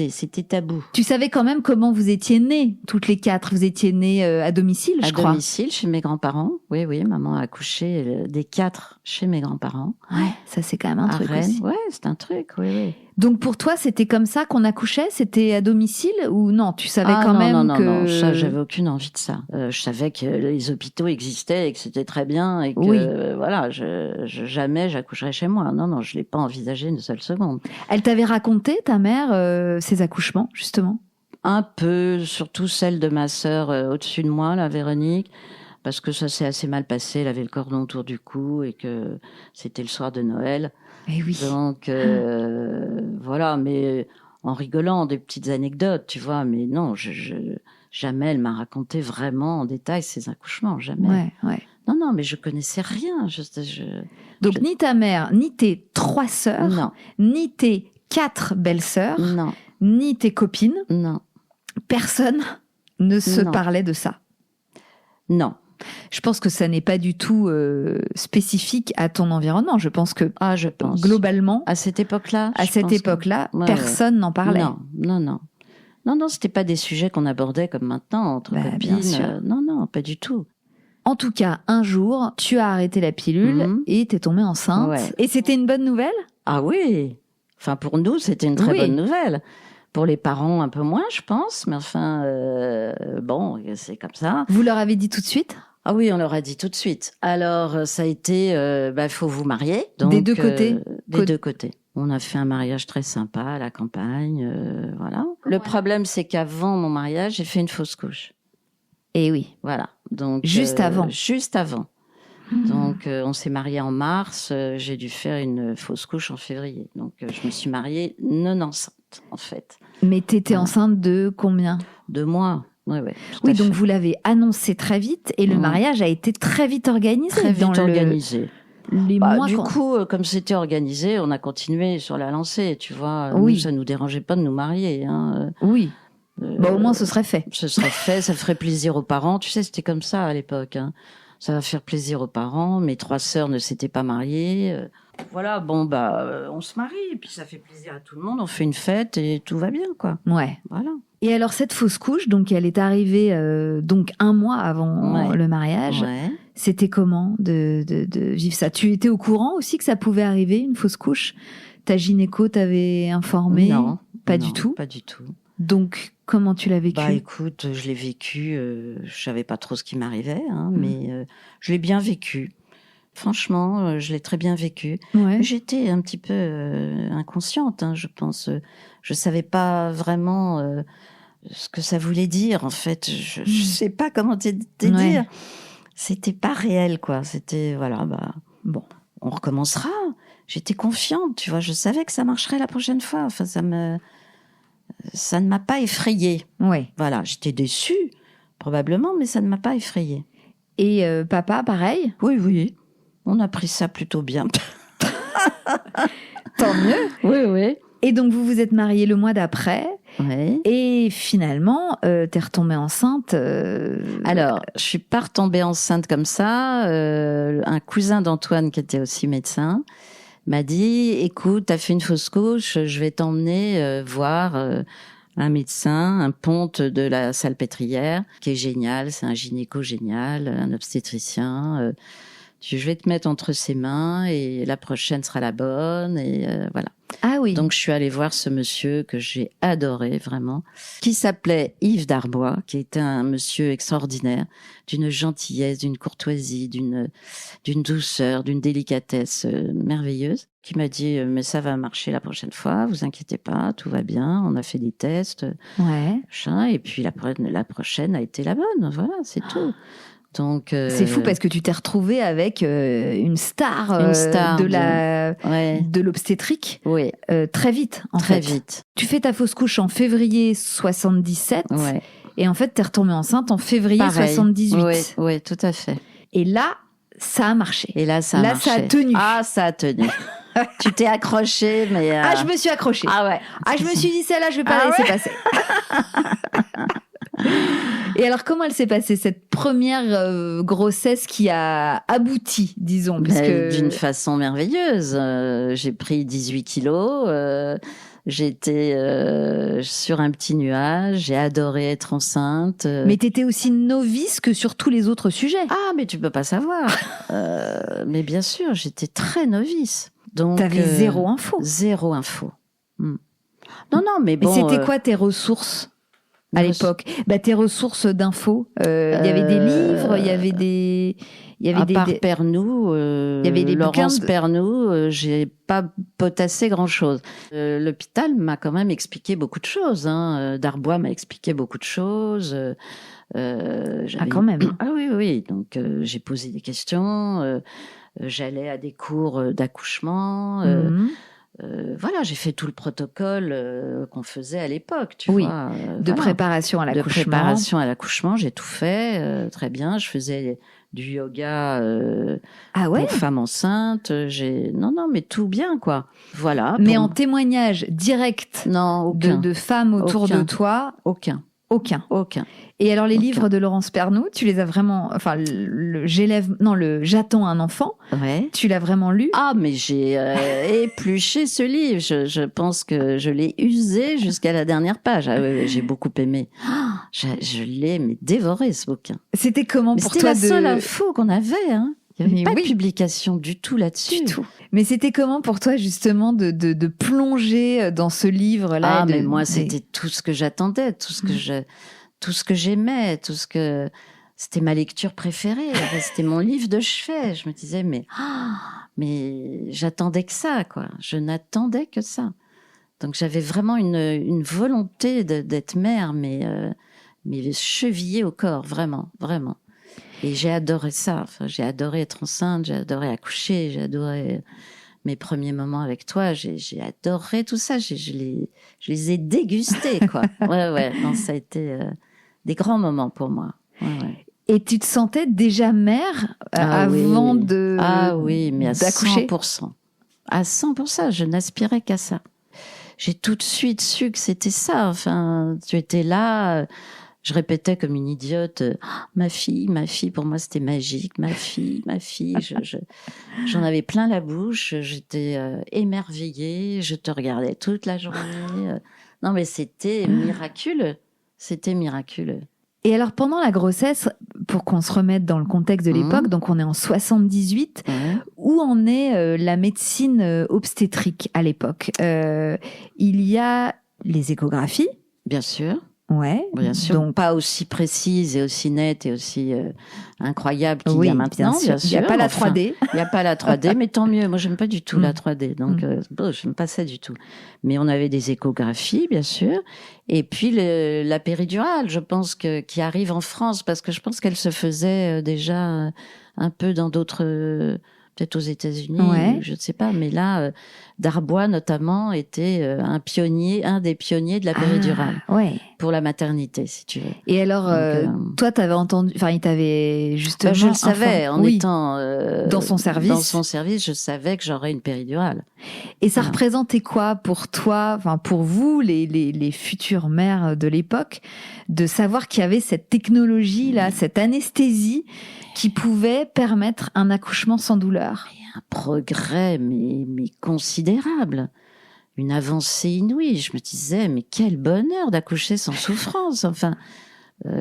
C'était tabou. Tu savais quand même comment vous étiez nées, toutes les 4. Vous étiez nées à domicile, je crois. À domicile, chez mes grands-parents. Oui, maman a accouché des 4 chez mes grands-parents. Ouais, ça c'est quand même un truc Rennes. aussi. Ouais, c'est un truc, oui. Donc pour toi, c'était comme ça qu'on accouchait? C'était à domicile ou non? Tu savais Non, ça, j'avais aucune envie de ça. Je savais que les hôpitaux existaient et que c'était très bien et que voilà, jamais j'accoucherais chez moi. Non, je l'ai pas envisagé une seule seconde. Elle t'avait raconté, ta mère, ses accouchements, justement? Un peu, surtout celle de ma sœur au-dessus de moi, la Véronique, parce que ça s'est assez mal passé. Elle avait le cordon autour du cou et que c'était le soir de Noël. Eh oui. Donc voilà, mais en rigolant, des petites anecdotes, tu vois. Mais non, jamais elle m'a raconté vraiment en détail ses accouchements, jamais. Ouais. Non, mais je connaissais rien. Donc ni ta mère, ni tes 3 sœurs, non, ni tes 4 belles-sœurs, non, ni tes copines, non, personne ne se parlait de ça. Non. Je pense que ça n'est pas du tout spécifique à ton environnement. Je pense que globalement, à cette époque-là, personne n'en parlait. Non, c'était pas des sujets qu'on abordait comme maintenant entre copines. Bien sûr. Non, pas du tout. En tout cas, un jour, tu as arrêté la pilule et t'es tombée enceinte. Ouais. Et c'était une bonne nouvelle? Ah oui. Enfin, pour nous, c'était une très bonne nouvelle. Pour les parents, un peu moins, je pense. Mais enfin, bon, c'est comme ça. Vous leur avez dit tout de suite? Ah oui, on leur a dit tout de suite. Alors, ça a été, faut vous marier. Donc, des deux côtés? Des deux côtés. On a fait un mariage très sympa à la campagne, voilà. Le problème, c'est qu'avant mon mariage, j'ai fait une fausse couche. Eh oui. Voilà. Donc, Juste avant. Donc, on s'est mariés en mars. J'ai dû faire une fausse couche en février. Donc, je me suis mariée non enceinte, en fait. Mais t'étais enceinte de combien? 2 mois. Oui, donc vous l'avez annoncé très vite et le mariage a été très vite organisé. Très vite organisé. Les mois du coup, comme c'était organisé, on a continué sur la lancée, tu vois. Oui. Nous, ça nous dérangeait pas de nous marier. Hein. Oui. Au moins, ce serait fait. Ça ferait plaisir aux parents. Tu sais, c'était comme ça à l'époque. Hein. Ça va faire plaisir aux parents. Mes 3 sœurs ne s'étaient pas mariées. Voilà, bon, on se marie et puis ça fait plaisir à tout le monde. On fait une fête et tout va bien, quoi. Ouais. Voilà. Et alors, cette fausse couche, donc, elle est arrivée donc 1 mois avant le mariage. Ouais. C'était comment de vivre ça? Tu étais au courant aussi que ça pouvait arriver, une fausse couche? Ta gynéco t'avait informé? Non. Pas du tout? Pas du tout. Donc, comment tu l'as vécu? Écoute, je l'ai vécu, je savais pas trop ce qui m'arrivait, hein, mais je l'ai bien vécu. Franchement, je l'ai très bien vécu. Ouais. J'étais un petit peu inconsciente, hein, je pense. Je savais pas vraiment ce que ça voulait dire, en fait. Je sais pas comment te dire. C'était pas réel, quoi. C'était, voilà, bon, on recommencera. J'étais confiante, tu vois. Je savais que ça marcherait la prochaine fois. Enfin, ça ne m'a pas effrayée. Ouais. Voilà, j'étais déçue, probablement, mais ça ne m'a pas effrayée. Et papa, pareil? Oui. On a pris ça plutôt bien. Tant mieux. Oui. Et donc, vous vous êtes mariés le mois d'après. Oui. Et finalement, t'es retombée enceinte. Alors, je suis pas retombée enceinte comme ça. Un cousin d'Antoine, qui était aussi médecin, m'a dit, écoute, t'as fait une fausse couche, je vais t'emmener voir un médecin, un ponte de la Salpêtrière, qui est génial, c'est un gynéco génial, un obstétricien. Je vais te mettre entre ses mains et la prochaine sera la bonne et voilà. Ah oui. Donc je suis allée voir ce monsieur que j'ai adoré vraiment, qui s'appelait Yves Darbois, qui était un monsieur extraordinaire, d'une gentillesse, d'une courtoisie, d'une douceur, d'une délicatesse merveilleuse, qui m'a dit mais ça va marcher la prochaine fois, vous inquiétez pas, tout va bien, on a fait des tests, ouais. Et puis la prochaine a été la bonne, voilà, c'est tout. Donc, c'est fou parce que tu t'es retrouvée avec une star de l'obstétrique très vite, très vite. Tu fais ta fausse couche en février 77 et en fait, t'es retombée enceinte en février 78. Oui, tout à fait. Et là, ça a marché. Et là, ça a marché. Ça a tenu. Ah, ça a tenu. Tu t'es accrochée, mais... Ah, je me suis accrochée. Ah ouais. Ah, je me suis dit, celle-là, je vais pas la laisser passer. Et alors, comment elle s'est passée, cette première grossesse qui a abouti, disons D'une façon merveilleuse. J'ai pris 18 kilos. J'étais sur un petit nuage. J'ai adoré être enceinte. Mais t'étais aussi novice que sur tous les autres sujets. Ah, mais tu peux pas savoir. Mais bien sûr, j'étais très novice. Donc, t'avais zéro info. Zéro info. Non, mais bon... Mais c'était quoi tes ressources à l'époque? Tes ressources d'infos. Il y avait des livres, il y avait des... À part Pernou, il y avait des Laurence Pernou, j'ai pas potassé grand-chose. L'hôpital m'a quand même expliqué beaucoup de choses. Darbois m'a expliqué beaucoup de choses. Quand même. Ah oui. Donc j'ai posé des questions. J'allais à des cours d'accouchement. Voilà, j'ai fait tout le protocole qu'on faisait à l'époque, tu vois. De préparation à l'accouchement. De préparation à l'accouchement, j'ai tout fait très bien. Je faisais du yoga pour femmes enceintes. Non, mais tout bien, quoi. Voilà. Mais en témoignage direct de femmes autour de toi? Aucun. Et alors les livres de Laurence Pernou, tu les as vraiment, enfin J'attends un enfant. Ouais. Tu l'as vraiment lu? Ah, mais j'ai épluché ce livre. Je pense que je l'ai usé jusqu'à la dernière page. Ah oui, j'ai beaucoup aimé. Je l'ai dévoré, ce bouquin. C'était comment pour toi? C'était la seule info qu'on avait. Il n'y avait pas de publication du tout là-dessus. Du tout. Mais c'était comment pour toi, justement, de plonger dans ce livre-là? Mais moi, c'était tout ce que j'attendais, tout ce que j'aimais, c'était ma lecture préférée. C'était mon livre de chevet. Je me disais, mais j'attendais que ça, quoi. Je n'attendais que ça. Donc, j'avais vraiment une volonté d'être mère, mais chevillée au corps, vraiment, vraiment. Et j'ai adoré ça. Enfin, j'ai adoré être enceinte, j'ai adoré accoucher, j'ai adoré mes premiers moments avec toi. J'ai adoré tout ça. Je les ai dégustés, quoi. Ouais. Non, ça a été des grands moments pour moi. Ouais. Et tu te sentais déjà mère avant d'accoucher? Ah oui, mais à 100%. À 100%, je n'aspirais qu'à ça. J'ai tout de suite su que c'était ça. Enfin, tu étais là... Je répétais comme une idiote, ma fille, pour moi c'était magique, ma fille. J'en avais plein la bouche, j'étais émerveillée, je te regardais toute la journée. Non mais c'était miraculeux. Et alors pendant la grossesse, pour qu'on se remette dans le contexte de l'époque, donc on est en 78, où en est la médecine obstétrique à l'époque? Il y a les échographies. Bien sûr. Ouais, bien sûr. Donc pas aussi précise et aussi nette et aussi incroyable qu'il y a maintenant. Bien sûr. Il n'y a pas la 3D. Il n'y a pas la 3D, mais tant mieux. Moi, j'aime pas du tout la 3D, donc j'aime pas ça du tout. Mais on avait des échographies, bien sûr, et puis la péridurale, je pense qui arrive en France parce que je pense qu'elle se faisait déjà un peu dans d'autres. Peut-être aux États-Unis, je ne sais pas, mais là, Darbois notamment était un des pionniers de la péridurale pour la maternité, si tu veux. Et alors, toi, t'avais entendu, enfin, il t'avait justement. Je le savais en étant dans son service. Dans son service, je savais que j'aurais une péridurale. Et ça représentait quoi pour toi, enfin pour vous, les futures mères de l'époque, de savoir qu'il y avait cette technologie là, cette anesthésie qui pouvait permettre un accouchement sans douleur? Un progrès, mais considérable. Une avancée inouïe. Je me disais, mais quel bonheur d'accoucher sans souffrance. Enfin,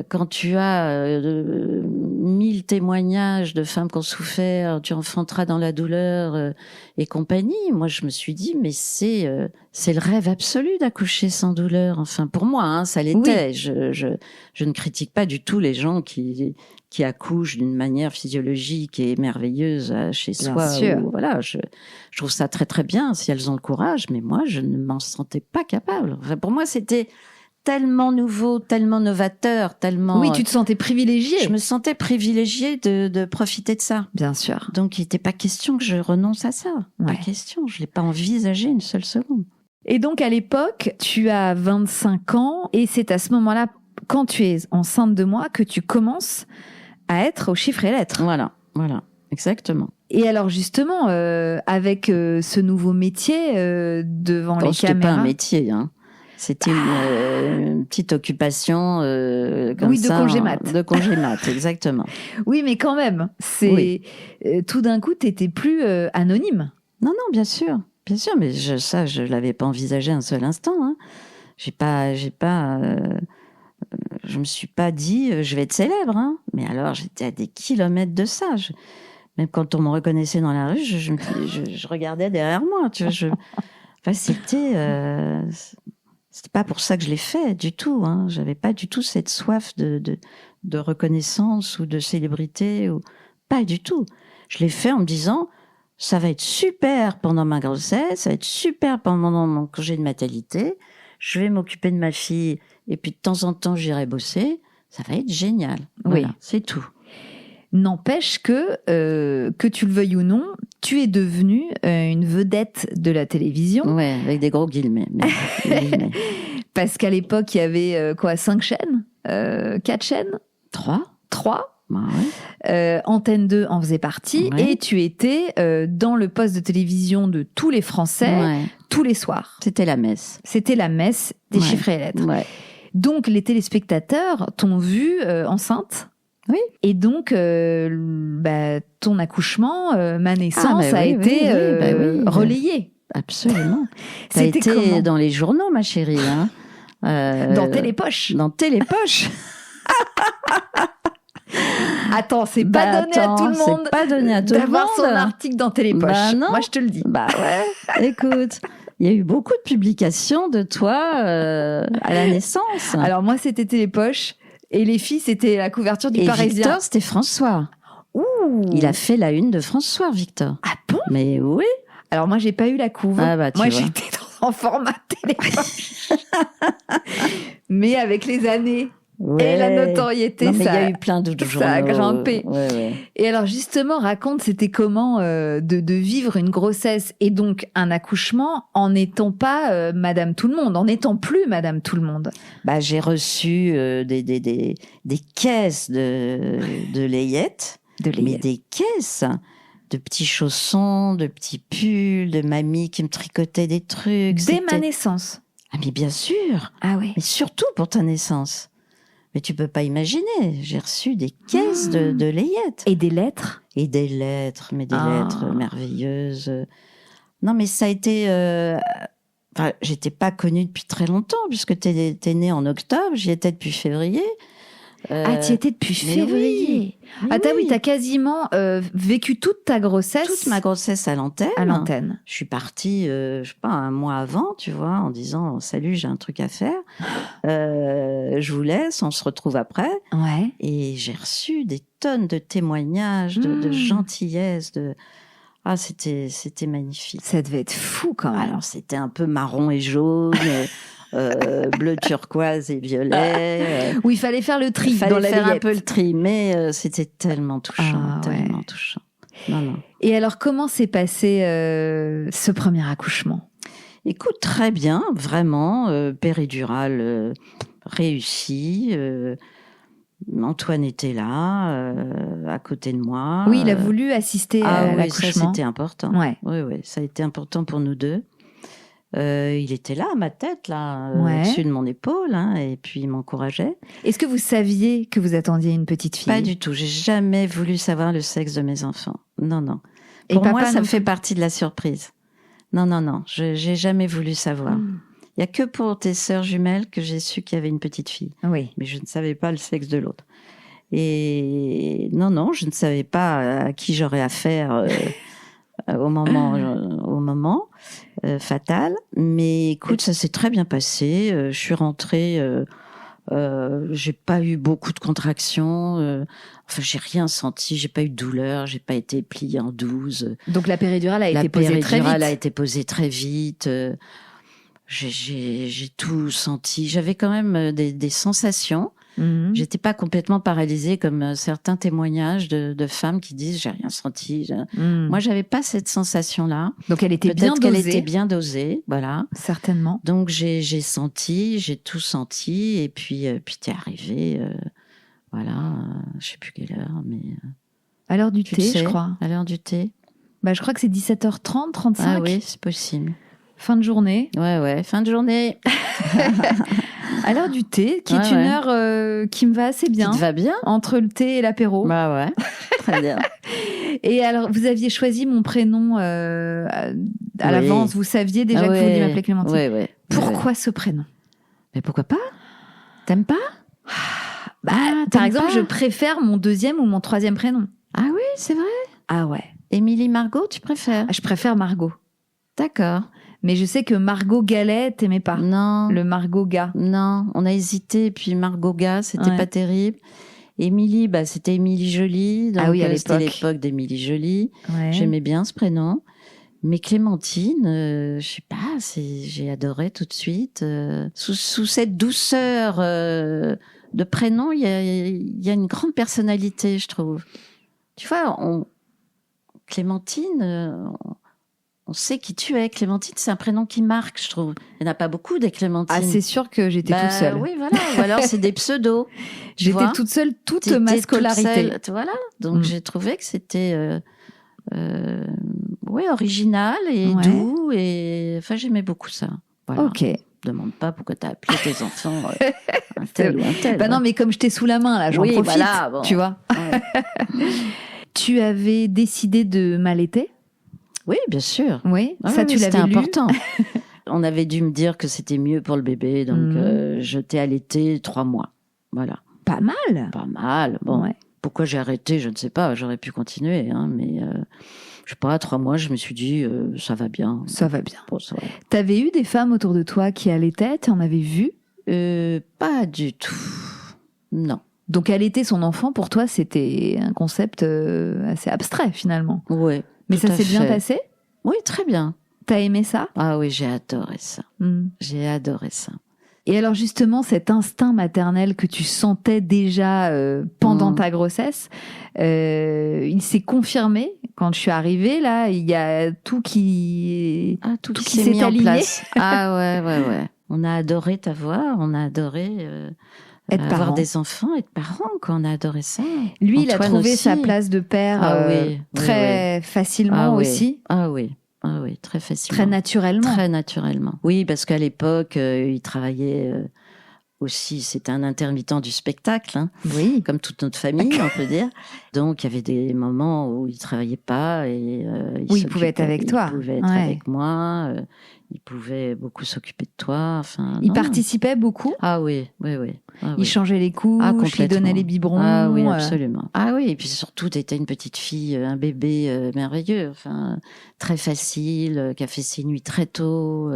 quand tu as 1000 témoignages de femmes qui ont souffert, tu enfanteras dans la douleur et compagnie. Moi, je me suis dit, mais c'est le rêve absolu d'accoucher sans douleur. Enfin, pour moi, ça l'était. Oui. Je ne critique pas du tout les gens qui accouchent d'une manière physiologique et merveilleuse chez soi. Voilà, je trouve ça très très bien si elles ont le courage, mais moi je ne m'en sentais pas capable. Enfin, pour moi c'était tellement nouveau, tellement novateur, tellement... Oui, tu te sentais privilégiée. Je me sentais privilégiée de profiter de ça. Bien sûr. Donc, il n'était pas question que je renonce à ça. Pas question. Je l'ai pas envisagé une seule seconde. Et donc, à l'époque, tu as 25 ans et c'est à ce moment-là, quand tu es enceinte de moi, que tu commences à être aux chiffres et lettres. Voilà, exactement. Et alors justement, avec ce nouveau métier devant les caméras... C'était pas un métier, hein. C'était une petite occupation comme oui, de congé mat. De congé mat, exactement. Oui, mais quand même, tout d'un coup, t'étais plus anonyme. Non, bien sûr, mais je l'avais pas envisagé un seul instant. Hein. Je me suis pas dit je vais être célèbre, hein. Mais alors j'étais à des kilomètres de ça. Même quand on me reconnaissait dans la rue, je regardais derrière moi. Tu vois, c'était pas pour ça que je l'ai fait du tout. Hein. J'avais pas du tout cette soif de reconnaissance ou de célébrité, pas du tout. Je l'ai fait en me disant ça va être super pendant ma grossesse, ça va être super pendant mon congé de maternité. Je vais m'occuper de ma fille et puis de temps en temps j'irai bosser. Ça va être génial. Voilà, oui, c'est tout. N'empêche que tu le veuilles ou non, tu es devenue une vedette de la télévision. Ouais, avec des gros guillemets. Parce qu'à l'époque, il y avait 5 chaînes 4 chaînes 3. Bah ouais. Antenne 2 en faisait partie. Ouais. Et tu étais dans le poste de télévision de tous les Français, tous les soirs. C'était la messe. C'était la messe des chiffres et lettres. Ouais. Donc, les téléspectateurs t'ont vue enceinte. Oui. Et donc, ton accouchement, ma naissance a été relayée. Absolument. Ça a été dans les journaux, ma chérie. Hein. Dans Télépoche. Dans Télépoche. Attends, c'est pas donné à tout le monde. C'est pas donné à tout le monde d'avoir son article dans Télépoche. Bah non. Moi, je te le dis. Bah ouais. Écoute. Il y a eu beaucoup de publications de toi à la naissance. Alors moi, c'était Télépoche. Et les filles, c'était la couverture du Parisien. Victor, c'était François. Ouh. Il a fait la une de François, Victor. Ah bon? Mais oui. Alors moi, j'ai pas eu la couve. Ah bah, moi, j'étais en format Télépoche. Mais avec les années et la notoriété, il y a eu plein de journaux. Ça a grimpé. Ouais. Et alors justement, raconte, c'était comment de vivre une grossesse et donc un accouchement en n'étant pas Madame Tout le Monde, en n'étant plus Madame Tout le Monde. Bah, j'ai reçu des caisses de layettes, mais des caisses de petits chaussons, de petits pulls, de mamie qui me tricotait des trucs. Dès ma naissance. Ah mais bien sûr. Ah oui. Mais surtout pour ta naissance. Mais tu peux pas imaginer, j'ai reçu des caisses de layettes. Et des lettres. Et des lettres, mais des lettres merveilleuses. Non, mais ça a été... Enfin, j'étais pas connue depuis très longtemps, puisque t'es née en octobre, j'y étais depuis février. Tu y étais depuis février. Oui. T'as quasiment vécu toute ta grossesse. Toute ma grossesse à l'antenne. À l'antenne. Je suis partie, je sais pas, un mois avant, tu vois, en disant salut, j'ai un truc à faire. Je vous laisse, on se retrouve après. Ouais. Et j'ai reçu des tonnes de témoignages, de gentillesse, Ah, c'était magnifique. Ça devait être fou quand même. Alors c'était un peu marron et jaune. Bleu turquoise et violet. Oui, il fallait faire le tri. Il fallait faire un peu le tri, mais c'était tellement touchant, tellement touchant. Non. Et alors, comment s'est passé ce premier accouchement? Écoute, très bien, vraiment, péridurale réussie. Antoine était là, à côté de moi. Oui, il a voulu assister à l'accouchement. Ça c'était important. Ouais. Oui, ça a été important pour nous deux. Il était là, à ma tête, là, au-dessus de mon épaule, hein, et puis il m'encourageait. Est-ce que vous saviez que vous attendiez une petite fille? Pas du tout. J'ai jamais voulu savoir le sexe de mes enfants. Non. Pour moi, ça me fait partie de la surprise. Non. J'ai jamais voulu savoir. Il y a que pour tes sœurs jumelles que j'ai su qu'il y avait une petite fille. Oui. Mais je ne savais pas le sexe de l'autre. Et non, je ne savais pas à qui j'aurais affaire au moment fatal. Mais écoute, ça s'est très bien passé. Je suis rentrée, j'ai pas eu beaucoup de contractions. Enfin, j'ai rien senti, j'ai pas eu de douleur, j'ai pas été pliée en 12. Donc la péridurale a été posée très vite. A été posée très vite. j'ai tout senti. J'avais quand même des sensations. J'étais pas complètement paralysée comme certains témoignages de femmes qui disent j'ai rien senti. Moi, j'avais pas cette sensation-là. Donc elle était bien dosée. Peut-être qu'elle était bien dosée, voilà. Certainement. Donc j'ai tout senti, et puis t'es arrivée, voilà, je sais plus quelle heure, mais à l'heure du thé, je crois. À l'heure du thé. Bah, je crois que c'est 17h30, 35. Ah oui, c'est possible. Fin de journée. Ouais, fin de journée. À l'heure du thé, qui est une heure qui me va assez bien. Qui te va bien. Entre le thé et l'apéro. Bah ouais, très bien. Et alors, vous aviez choisi mon prénom à l'avance. Vous saviez déjà que vous vouliez m'appeler Clémentine. Oui. Pourquoi ce prénom? Mais pourquoi pas? T'aimes pas? Par exemple, je préfère mon deuxième ou mon troisième prénom. Ah oui, c'est vrai? Ah ouais. Émilie Margot, tu préfères? Je préfère Margot. D'accord. Mais je sais que Margot Galet, t'aimais pas. Non. Le Margot Gars. Non, on a hésité, et puis Margot Gars, c'était pas terrible. Émilie, c'était Émilie Joly. Donc c'était l'époque d'Émilie Joly. Ouais. J'aimais bien ce prénom. Mais Clémentine, je sais pas, j'ai adoré tout de suite. Sous cette douceur de prénom, il y a une grande personnalité, je trouve. Tu vois, Clémentine, on sait qui tu es. Clémentine, c'est un prénom qui marque, je trouve. Il n'y en a pas beaucoup des Clémentines. Ah, c'est sûr que j'étais toute seule. Oui, voilà. Ou alors, c'est des pseudos. J'étais toute seule toute ma scolarité. Voilà. Donc, j'ai trouvé que c'était original et doux. Et enfin, j'aimais beaucoup ça. Voilà. Ok. Demande pas pourquoi t'as appelé tes enfants un tel ou un tel. Non, mais comme je t'ai sous la main, là, j'en profite. Voilà, bon. Tu vois. Ouais. Tu avais décidé de m'allaiter? Oui, bien sûr. Oui, ça tu l'avais lu. C'était important. On avait dû me dire que c'était mieux pour le bébé, donc je t'ai allaité 3 mois. Voilà. Pas mal. Pas mal. Bon, pourquoi j'ai arrêté, je ne sais pas. J'aurais pu continuer, mais je sais pas. 3 mois, je me suis dit ça va bien. Ça va bien. Bon, t'avais eu des femmes autour de toi qui allaitaient? T'en avais vu? Pas du tout. Non. Donc allaiter son enfant, pour toi, c'était un concept assez abstrait finalement. Oui. Mais ça s'est bien passé? Oui, très bien. T'as aimé ça? Ah oui, j'ai adoré ça. J'ai adoré ça. Et alors justement, cet instinct maternel que tu sentais déjà pendant ta grossesse, il s'est confirmé quand je suis arrivée. Là, il y a tout qui s'est mis aligné. En place. Ah ouais. On a adoré t'avoir, on a adoré avoir des enfants, être parents, on a adoré ça. Lui, Antoine il a trouvé aussi. Sa place de père très facilement aussi. Ah oui, très facilement. Très naturellement. Très naturellement. Oui, parce qu'à l'époque, il travaillait aussi, c'était un intermittent du spectacle, oui, comme toute notre famille, on peut dire. Donc, il y avait des moments où il travaillait pas et il pouvait être avec toi. Il pouvait être avec moi. Il pouvait beaucoup s'occuper de toi. Enfin, il participait beaucoup? Ah oui. Il changeait les couches, il donnait les biberons. Ah oui, absolument. Ah oui, et puis surtout, t'étais une petite fille, un bébé merveilleux, enfin, très facile, qui a fait ses nuits très tôt,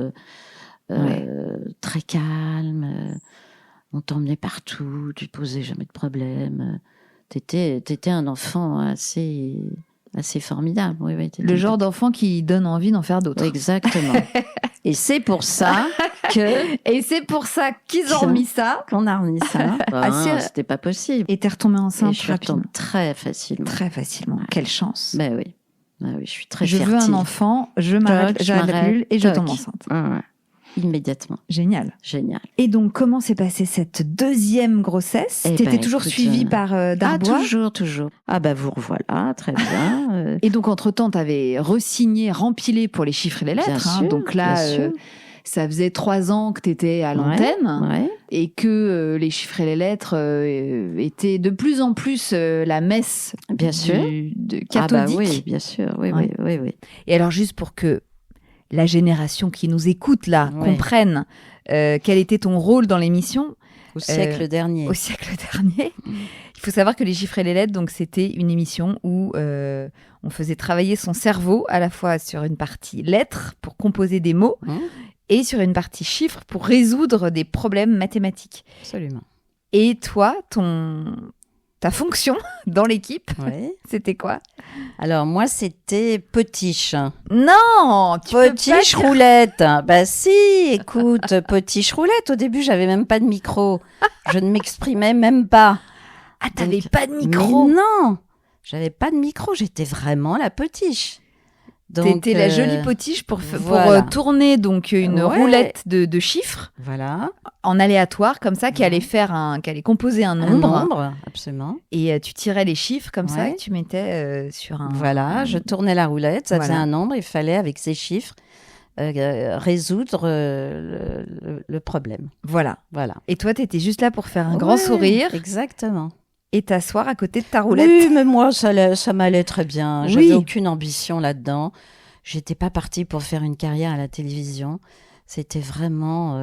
très calme. On t'emmenait partout, tu te posais jamais de problème. T'étais un enfant assez formidable. Oui, le genre d'enfant qui donne envie d'en faire d'autres. Exactement. Et c'est pour ça qu'ils ont remis ça. Qu'on a remis ça. C'était pas possible. Et t'es retombée enceinte rapidement. Très facilement. Très facilement. Ouais. Quelle chance. Ben oui. Je suis très fertile. Je veux un enfant, j'arrête la pilule et je tombe enceinte. Ouais. Immédiatement. Génial. Et donc, comment s'est passée cette deuxième grossesse? T'étais toujours suivie par Darbois? Toujours. Ah vous revoilà, très bien. Et donc, entre-temps, t'avais re-signé, rempilé pour les chiffres et les lettres. Bien sûr, donc là, ça faisait 3 ans que t'étais à l'antenne et que les chiffres et les lettres étaient de plus en plus la messe cathodique. Oui, bien sûr. Oui. Et alors, juste pour que la génération qui nous écoute là comprenne quel était ton rôle dans l'émission. Au siècle dernier. Il faut savoir que les chiffres et les lettres, donc c'était une émission où on faisait travailler son cerveau à la fois sur une partie lettres pour composer des mots et sur une partie chiffres pour résoudre des problèmes mathématiques. Absolument. Et toi, ta fonction dans l'équipe, c'était quoi? Alors moi, c'était Potiche. Non, tu peux pas Potiche dire. Roulette. Bah si, écoute, Potiche Roulette. Au début, j'avais même pas de micro. Je ne m'exprimais même pas. Ah, t'avais Donc, pas de micro. Mais non, j'avais pas de micro. J'étais vraiment la Potiche. Donc, T'étais la jolie Potiche pour voilà. tourner donc une Ouais. roulette de chiffres Voilà. en aléatoire comme ça qui allait qui allait composer un nombre. Un nombre, absolument. Et tu tirais les chiffres comme ça Ouais. et tu mettais sur un. Voilà, je tournais la roulette, ça faisait Voilà. un nombre, il fallait avec ces chiffres résoudre le problème. Voilà. Voilà. Et toi, t'étais juste là pour faire un grand Ouais, sourire Exactement. et t'asseoir à côté de ta roulette. Oui, mais moi, ça m'allait très bien. Oui. J'avais aucune ambition là-dedans. J'étais pas partie pour faire une carrière à la télévision. C'était vraiment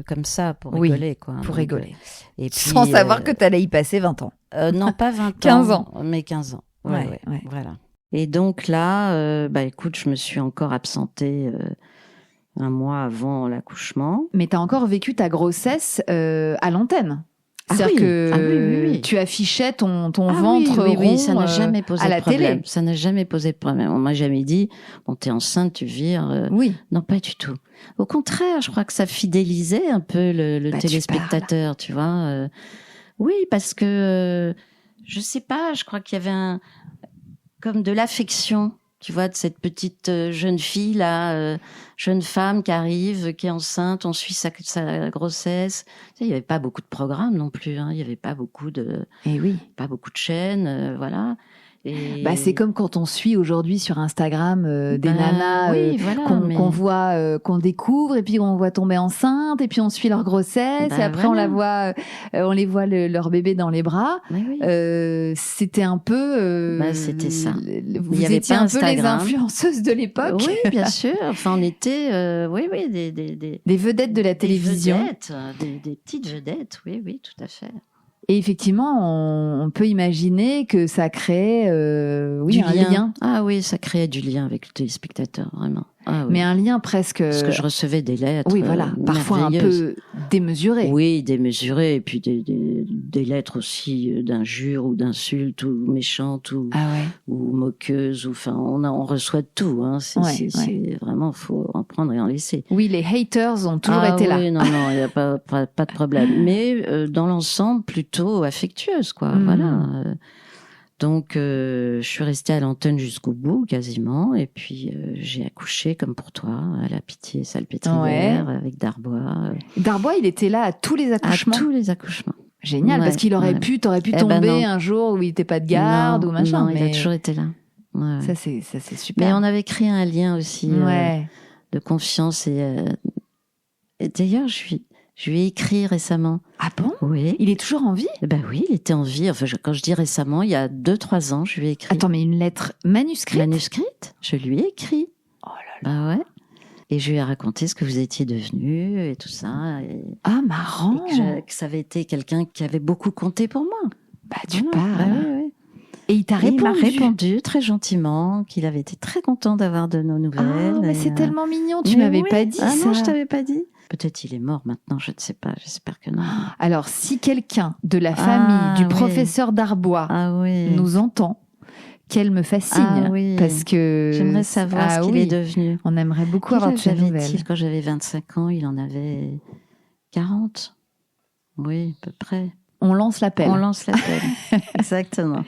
comme ça, pour Oui, rigoler, quoi. pour Donc, rigoler. Et puis, Sans savoir que t'allais y passer 20 ans. non, pas 20 ans. 15 ans. Mais 15 ans. Ouais. Voilà. Et donc là, écoute, je me suis encore absentée un mois avant l'accouchement. Mais t'as encore vécu ta grossesse à l'antenne. Ah C'est-à-dire oui. que Ah oui, oui. tu affichais ton Ah ventre oui, rond ça n'a jamais posé à la de problème. télé. Ça n'a jamais posé de problème. On m'a jamais dit, bon, t'es enceinte, tu vires. Oui. Non, pas du tout. Au contraire, je crois que ça fidélisait un peu le Bah, tu téléspectateur, tu vois. Oui, parce que, je sais pas, je crois qu'il y avait comme de l'affection, tu vois, de cette petite jeune fille là, jeune femme qui arrive, qui est enceinte, on suit sa grossesse. Tu sais, il y avait pas beaucoup de programmes non plus, hein. Il y avait pas beaucoup de Et oui. chaînes, voilà. Et... Bah, c'est comme quand on suit aujourd'hui sur Instagram des nanas oui, voilà, qu'on voit, qu'on découvre, et puis on voit tomber enceinte, et puis on suit leur grossesse, Bah, et après voilà. on les voit leur bébé dans les bras. Oui. C'était un peu. C'était ça. Vous Il y avait étiez pas un peu les Instagram. influenceuses de l'époque. Oui, bien sûr. Enfin, on était, Des vedettes de la télévision. Des petites vedettes, oui, tout à fait. Et effectivement, on peut imaginer que ça crée un lien. Ah oui, ça créait du lien avec le téléspectateur, vraiment. Ah, oui. Mais un lien presque. Parce que je recevais des lettres. Oui, voilà. Parfois un peu démesuré. Oui, démesurées. Et puis des lettres aussi d'injures ou d'insultes ou méchantes ou moqueuses. Enfin, on reçoit de tout. Hein. C'est vraiment, faut en prendre et en laisser. Oui, les haters ont toujours été là. Oui, non, il n'y a pas de problème. Mais dans l'ensemble, plutôt affectueuse, quoi. Voilà. Donc, je suis restée à l'antenne jusqu'au bout, quasiment. Et puis, j'ai accouché, comme pour toi, à la Pitié-Salpêtrière, avec Darbois. Darbois, il était là à tous les accouchements. À tous les accouchements. Génial, parce qu'il aurait t'aurais pu tomber un jour où il n'était pas de garde ou machin. Non, il a toujours été là. Ouais. Ça, c'est super. Mais on avait créé un lien aussi de confiance. Et d'ailleurs, je lui ai écrit récemment. Ah bon? Oui. Il est toujours en vie? Ben oui, il était en vie. Enfin, quand je dis récemment, il y a 2-3 ans, je lui ai écrit. Attends, mais une lettre manuscrite? Manuscrite? Je lui ai écrit. Oh là là. Ben ouais. Et je lui ai raconté ce que vous étiez devenu et tout ça. Ah, marrant. Et que ça avait été quelqu'un qui avait beaucoup compté pour moi. Bah, tu parles. Ben oui. Et il t'a répondu? Il m'a répondu très gentiment qu'il avait été très content d'avoir de nos nouvelles. Ah, mais c'est tellement mignon. Tu m'avais pas dit ça. Ah non, je t'avais pas dit. Peut-être il est mort maintenant, je ne sais pas. J'espère que non. Alors, si quelqu'un de la famille du professeur Darbois nous entend, qu'elle me fasse signe. Parce que j'aimerais savoir ce qu'il est devenu. On aimerait beaucoup avoir de ses nouvelles. Quand j'avais 25 ans, il en avait 40. Oui, à peu près. On lance l'appel. On lance l'appel. Exactement.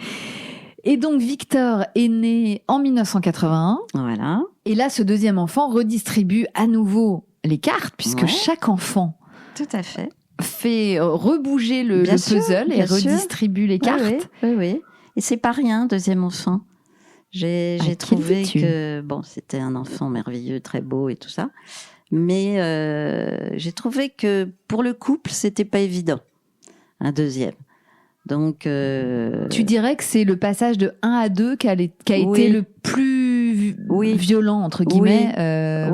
Et donc, Victor est né en 1981. Voilà. Et là, ce deuxième enfant redistribue à nouveau les cartes, puisque chaque enfant tout à fait fait rebouger le puzzle et redistribue les cartes. Oui. Et c'est pas rien, deuxième enfant. J'ai trouvé que c'était un enfant merveilleux, très beau et tout ça, mais j'ai trouvé que pour le couple, c'était pas évident, un deuxième. Donc, tu dirais que c'est le passage de 1 à 2 qui a été le plus violent entre guillemets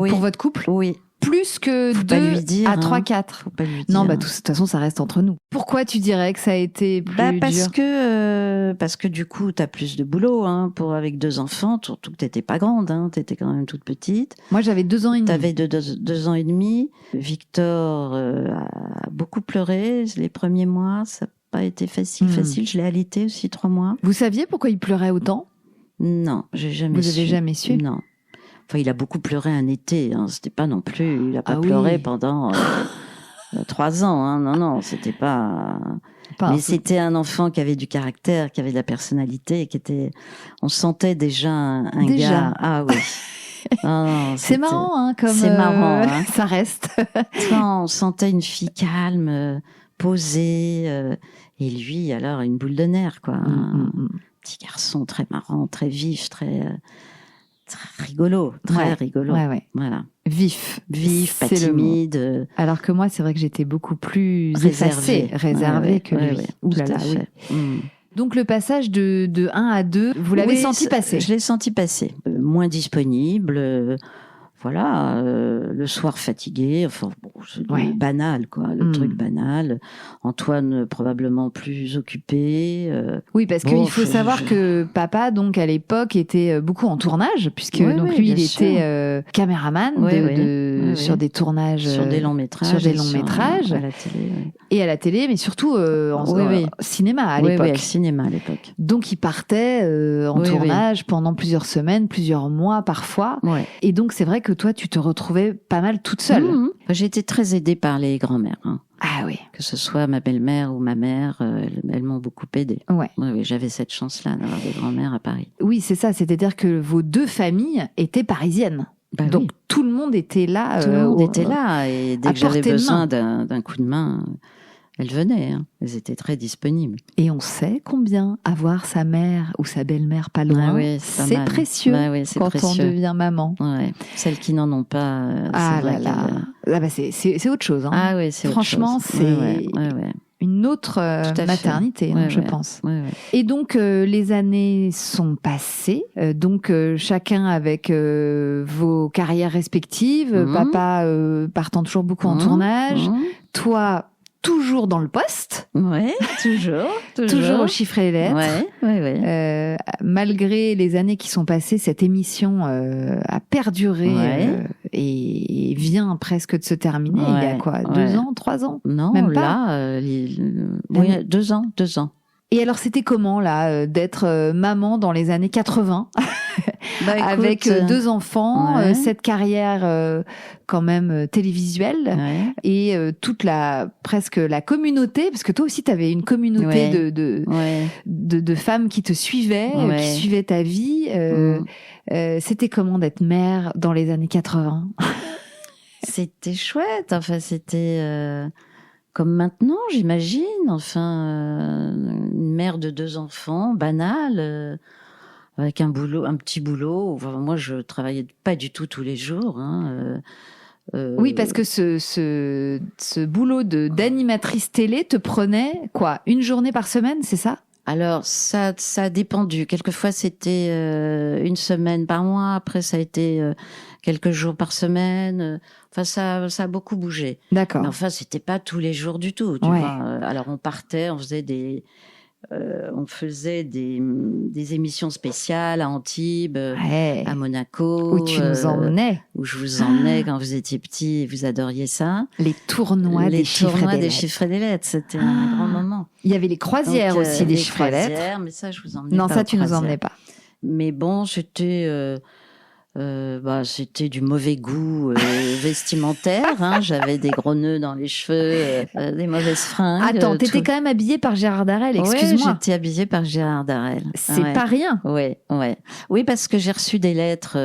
pour votre couple. Oui. Plus que 2 à 3, 4. Faut pas lui dire. Non, de toute façon, ça reste entre nous. Pourquoi tu dirais que ça a été plus dur? Parce que du coup, t'as plus de boulot, avec 2 enfants, surtout que t'étais pas grande, t'étais quand même toute petite. Moi, j'avais 2 ans et demi. T'avais 2 ans et demi. Victor a beaucoup pleuré les premiers mois, ça n'a pas été facile. Je l'ai allaité aussi 3 mois. Vous saviez pourquoi il pleurait autant? Non, j'ai jamais su. Vous avez jamais su? Non. Enfin, il a beaucoup pleuré un été. Hein. C'était pas non plus. Il a pas Ah pleuré oui. pendant 3 ans. Hein. Non, c'était pas. Mais c'était un enfant qui avait du caractère, qui avait de la personnalité, qui était. On sentait déjà un gars. Ah oui. Non, c'est marrant, hein, comme. C'est marrant. Hein. Ça reste. On sentait une fille calme, posée, et lui, alors, une boule de nerfs, quoi. Petit garçon très marrant, très vif, très rigolo, très rigolo. Ouais. Voilà. Vif, pas timide. Alors que moi, c'est vrai que j'étais beaucoup plus réservée que lui. Ouh là là, oui. Donc le passage de 1 à 2, vous l'avez senti passer? Je l'ai senti passer. Moins disponible. Voilà, le soir fatigué, enfin bon, c'est banal quoi, le truc banal. Antoine probablement plus occupé. Oui, parce qu'il faut savoir que papa donc à l'époque était beaucoup en tournage puisque donc lui il était caméraman sur des tournages, sur des longs métrages, à la télé. Et à la télé, mais surtout en cinéma à l'époque. Oui, cinéma à l'époque. Donc il partait en tournage pendant plusieurs semaines, plusieurs mois parfois. Ouais. Et donc c'est vrai que toi, tu te retrouvais pas mal toute seule. J'ai été très aidée par les grands-mères. Hein. Ah oui. Que ce soit ma belle-mère ou ma mère, elles m'ont beaucoup aidée. Ouais. Oui, j'avais cette chance-là d'avoir des grands-mères à Paris. Oui, c'est ça. C'est-à-dire que vos 2 familles étaient parisiennes. Donc tout le monde était là. Tout le monde était là. Et dès que j'avais besoin d'un coup de main, elles venaient. Hein. Elles étaient très disponibles. Et on sait combien avoir sa mère ou sa belle-mère pas loin, c'est précieux quand on devient maman. Ouais. Celles qui n'en ont pas. C'est autre chose. Hein. Ah oui, c'est franchement, autre chose. c'est une autre maternité, je pense. Et donc les années sont passées. Donc chacun avec vos carrières respectives. Papa partant toujours beaucoup en tournage. Toi toujours dans le poste. Ouais, toujours. Toujours au chiffre et les lettres. Ouais. Malgré les années qui sont passées, cette émission a perduré et vient presque de se terminer. Il y a quoi, 2 ans, 3 ans? Non, même pas. Là, 2 ans. Et alors, c'était comment, là, d'être maman dans les années 80 avec 2 enfants, cette carrière quand même télévisuelle et toute presque la communauté, parce que toi aussi, tu avais une communauté de femmes qui te suivaient, qui suivaient ta vie. C'était comment d'être mère dans les années 80? C'était chouette. Enfin, c'était... comme maintenant, j'imagine, une mère de 2 enfants, banale, avec un petit boulot. Enfin, moi, je travaillais pas du tout tous les jours. Hein, Oui, parce que ce boulot d'animatrice télé te prenait quoi, 1 journée par semaine, c'est ça? Alors, ça a dépendu. Quelquefois, c'était 1 semaine par mois. Après, ça a été quelques jours par semaine. Enfin, ça a beaucoup bougé. D'accord. Mais enfin, c'était pas tous les jours du tout. Tu vois. Alors, on partait, on faisait des émissions spéciales à Antibes, à Monaco. Où tu nous emmenais. Où je vous emmenais quand vous étiez petit, vous adoriez ça. Les tournois des chiffres et des lettres. C'était un grand moment. Il y avait les croisières aussi des chiffres et des lettres. Mais ça, je vous emmenais pas. Non, ça, tu nous emmenais pas. Mais bon, c'était... c'était du mauvais goût vestimentaire. Hein. J'avais des gros nœuds dans les cheveux, des mauvaises fringues. Attends, t'étais quand même habillée par Gérard Darel, excuse-moi. Oui, j'étais habillée par Gérard Darel. C'est pas rien. Oui, parce que j'ai reçu des lettres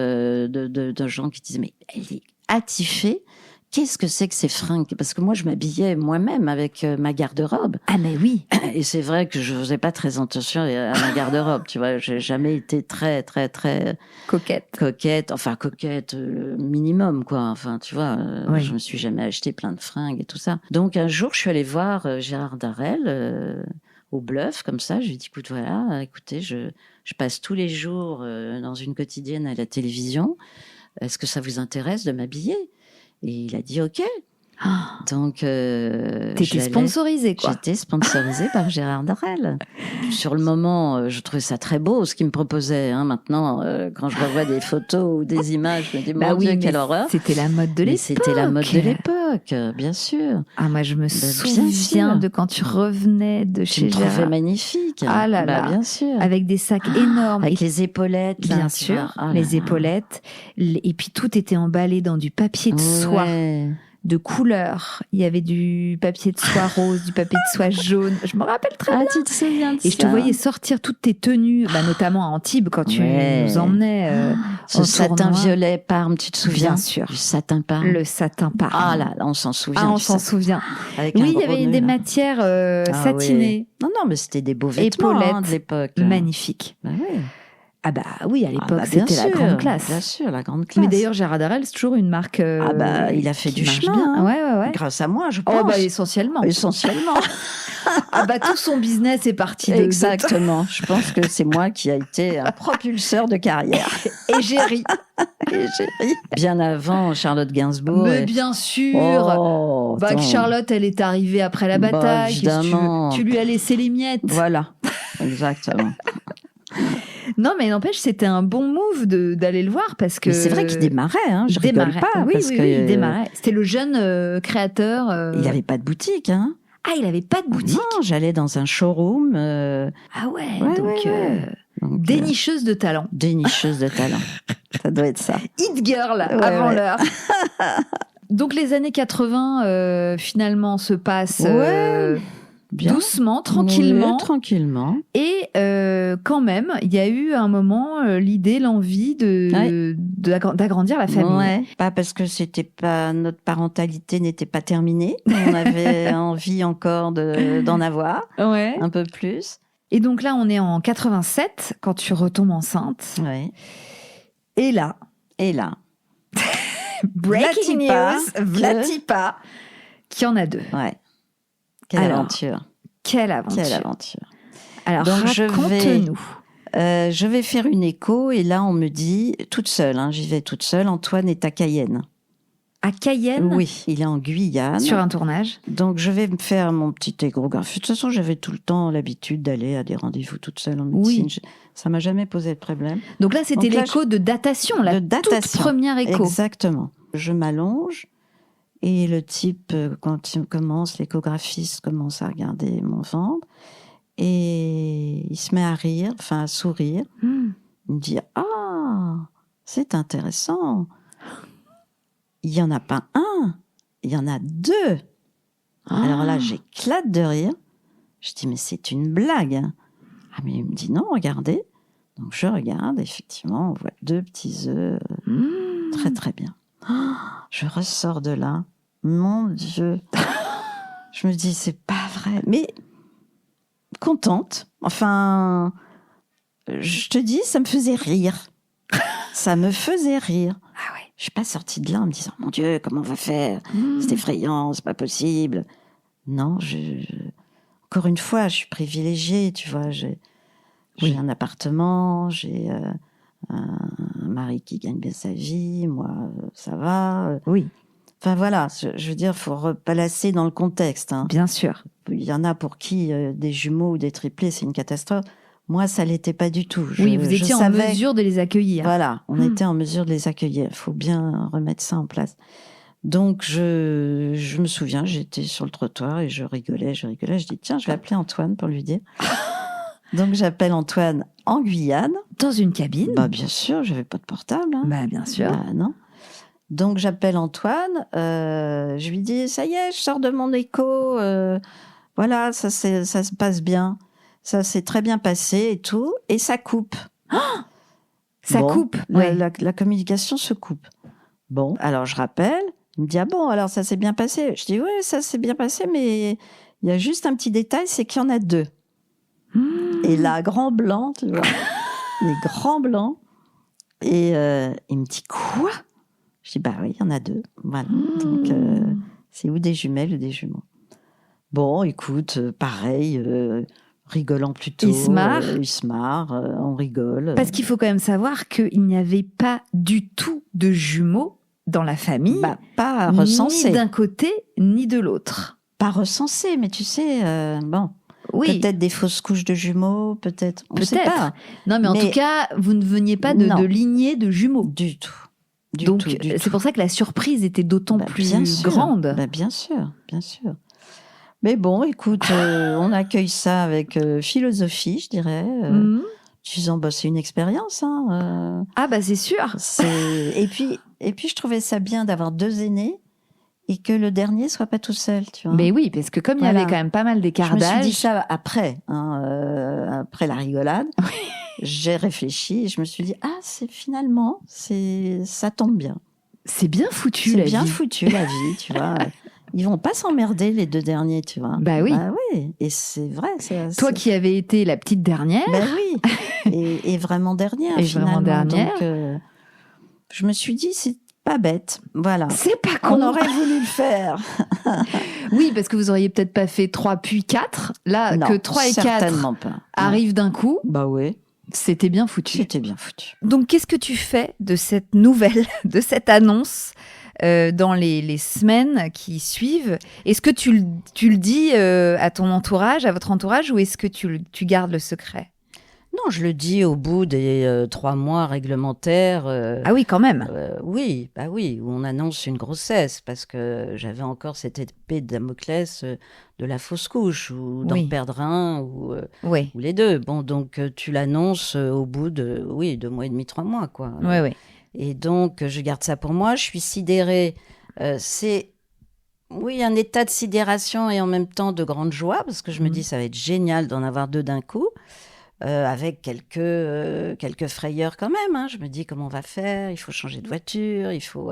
de gens qui disaient « Mais elle est attifée. Qu'est-ce que c'est que ces fringues ?» Parce que moi, je m'habillais moi-même avec ma garde-robe. Ah, mais oui. Et c'est vrai que je faisais pas très attention à ma garde-robe, tu vois. J'ai jamais été très coquette. Enfin, coquette, minimum, quoi. Enfin, tu vois, je me suis jamais acheté plein de fringues et tout ça. Donc, un jour, je suis allée voir Gérard Darel, au bluff, comme ça. Je lui ai dit, écoutez, je passe tous les jours dans une quotidienne à la télévision. Est-ce que ça vous intéresse de m'habiller? Et il a dit OK. Donc, t'étais sponsorisée, quoi. J'étais sponsorisée par Gérard Darel. Sur le moment, je trouvais ça très beau, ce qu'il me proposait. Maintenant, quand je revois des photos ou des images, je me dis, mon Dieu, quelle horreur. C'était la mode de l'époque. C'était la mode de l'époque, bien sûr. Ah, moi, je me souviens de quand tu revenais de chez Gérard. Tu me trouvais magnifique. Ah là là. Bien sûr. Avec des sacs énormes. Avec les épaulettes. Bien sûr, les épaulettes. Et puis, tout était emballé dans du papier de soie. De couleurs. Il y avait du papier de soie rose, du papier de soie jaune. Je me rappelle très bien. Tu te souviens de ça. Et je te voyais sortir toutes tes tenues, notamment à Antibes, quand tu nous emmenais ce satin violet Parme, tu te souviens? Bien sûr. Du satin Parme. Le satin Parme. Ah là, on s'en souvient. Ah, on s'en souvient. Oui, il y avait des matières satinées. Oui. Non, mais c'était des beaux vêtements de l'époque. Magnifiques. Bah oui. Ah bah oui, à l'époque, c'était la grande classe. Bien sûr, la grande classe. Mais d'ailleurs, Gérard Darel, c'est toujours une marque il a fait du chemin. Bien. Ouais. Grâce à moi, je pense. Oh bah essentiellement. Tout son business est parti de... Exactement. Je pense que c'est moi qui a été un propulseur de carrière. Et j'ai ri. Bien avant Charlotte Gainsbourg. Mais bien sûr. Que Charlotte, elle est arrivée après la bataille. Évidemment. Tu lui as laissé les miettes. Voilà. Exactement. Non, mais n'empêche, c'était un bon move d'aller le voir parce que. Mais c'est vrai qu'il démarrait, je rigole pas. Oui, il démarrait. C'était le jeune créateur. Il n'avait pas de boutique, Ah, il n'avait pas de boutique. Non, j'allais dans un showroom. Ah ouais, donc dénicheuse de talent. Dénicheuse de talent. Ça doit être ça. Hit girl avant l'heure. Donc les années 80 finalement se passent doucement, tranquillement. Oui, tranquillement. Et quand même, il y a eu un moment l'envie d'agrandir la famille. Ouais. Pas parce que notre parentalité n'était pas terminée. On avait envie encore d'en avoir un peu plus. Et donc là, on est en 87 quand tu retombes enceinte. Ouais. Et là. Breaking news, Vlatipa, qui en a 2. Ouais. Quelle aventure. Alors, donc, raconte-nous. Je vais faire une écho et là, on me dit, toute seule, j'y vais toute seule, Antoine est à Cayenne. À Cayenne? Oui, il est en Guyane. Sur un tournage. Donc, je vais me faire mon petit échographie. De toute façon, j'avais tout le temps l'habitude d'aller à des rendez-vous toute seule en médecine. Oui. Ça m'a jamais posé de problème. Donc là, c'était l'écho de datation, toute première écho. Exactement. Je m'allonge et le type, quand il commence, l'échographiste commence à regarder mon ventre et il se met à rire, enfin à sourire. Il me dit « Ah, c'est intéressant. Il n'y en a pas un, il y en a 2. » Alors là, j'éclate de rire. Je dis « Mais c'est une blague. » Ah, mais il me dit « Non, regardez. » Donc je regarde, effectivement, on voit 2 petits œufs. Très, très bien. Je ressors de là. Mon Dieu. Je me dis, c'est pas vrai. Mais contente. Enfin, je te dis, ça me faisait rire. Ça me faisait rire. Ah ouais. Je suis pas sortie de là en me disant, mon Dieu, comment on va faire? C'est effrayant, c'est pas possible. Non, encore une fois, je suis privilégiée, tu vois. J'ai un appartement, j'ai un mari qui gagne bien sa vie, moi, ça va. Oui. Enfin voilà, je veux dire, faut replacer dans le contexte. Bien sûr. Il y en a pour qui des jumeaux ou des triplés, c'est une catastrophe. Moi, ça l'était pas du tout. Vous étiez en mesure de les accueillir. Voilà, on était en mesure de les accueillir. Il faut bien remettre ça en place. Donc, je me souviens, j'étais sur le trottoir et je rigolais. Je dis, tiens, je vais appeler Antoine pour lui dire. Donc, j'appelle Antoine en Guyane. Dans une cabine? Bien sûr, j'avais pas de portable. Bien sûr. Non. Donc, j'appelle Antoine. Je lui dis, ça y est, je sors de mon écho. Voilà, ça se passe bien. Ça s'est très bien passé et tout. Et ça coupe. Ça coupe. La communication se coupe. Bon, alors je rappelle. Il me dit, ah bon, alors ça s'est bien passé. Je dis, oui, ça s'est bien passé, mais il y a juste un petit détail, c'est qu'il y en a 2. Et là, grand blanc, tu vois. Les grands blancs. Et il me dit, quoi? Je dis, oui, il y en a 2. Voilà. Donc, c'est ou des jumelles ou des jumeaux. Bon, écoute, pareil, rigolant plutôt. Il se marre. On rigole. Parce qu'il faut quand même savoir qu'il n'y avait pas du tout de jumeaux dans la famille, pas recensé. Ni d'un côté, ni de l'autre. Pas recensé, mais tu sais, Oui. Peut-être des fausses couches de jumeaux, peut-être. On ne sait pas. Non, mais en tout cas, vous ne veniez pas de lignée de jumeaux. Du tout. Donc, c'est pour ça que la surprise était d'autant plus grande. Bien sûr. Mais bon, écoute, on accueille ça avec philosophie, je dirais. Disant, c'est une expérience. Hein, c'est sûr. Et puis, je trouvais ça bien d'avoir 2 aînés et que le dernier soit pas tout seul, tu vois. Mais oui, parce que comme il y avait quand même pas mal d'écart d'âge... Je me suis dit ça après, après la rigolade. J'ai réfléchi et je me suis dit, ça tombe bien. C'est bien foutu, la vie. C'est bien foutu, la vie, tu vois. Ils vont pas s'emmerder, les 2 derniers, tu vois. Bah oui. Et c'est vrai. Toi qui avais été la petite dernière. Oui. et vraiment dernière, finalement. Donc, je me suis dit, c'est pas bête. Voilà. C'est pas con. On aurait voulu le faire. Oui, parce que vous auriez peut-être pas fait 3 puis 4. Là, non, que 3 et 4 arrivent d'un coup. Bah oui. C'était bien foutu. C'était bien foutu. Donc, qu'est-ce que tu fais de cette nouvelle, de cette annonce dans les semaines qui suivent? Est-ce que tu le dis à ton entourage, à votre entourage, ou est-ce que tu gardes le secret? Non, je le dis au bout des 3 mois réglementaires. Ah oui, quand même. Oui, où on annonce une grossesse, parce que j'avais encore cette épée de Damoclès de la fausse couche, ou d'en perdre un, ou les 2. Bon, donc tu l'annonces au bout de 2 mois et demi, 3 mois, quoi. Oui. Et donc, je garde ça pour moi. Je suis sidérée. C'est, un état de sidération et en même temps de grande joie, parce que je me dis, ça va être génial d'en avoir 2 d'un coup. Avec quelques frayeurs quand même. Hein. Je me dis comment on va faire, il faut changer de voiture, il faut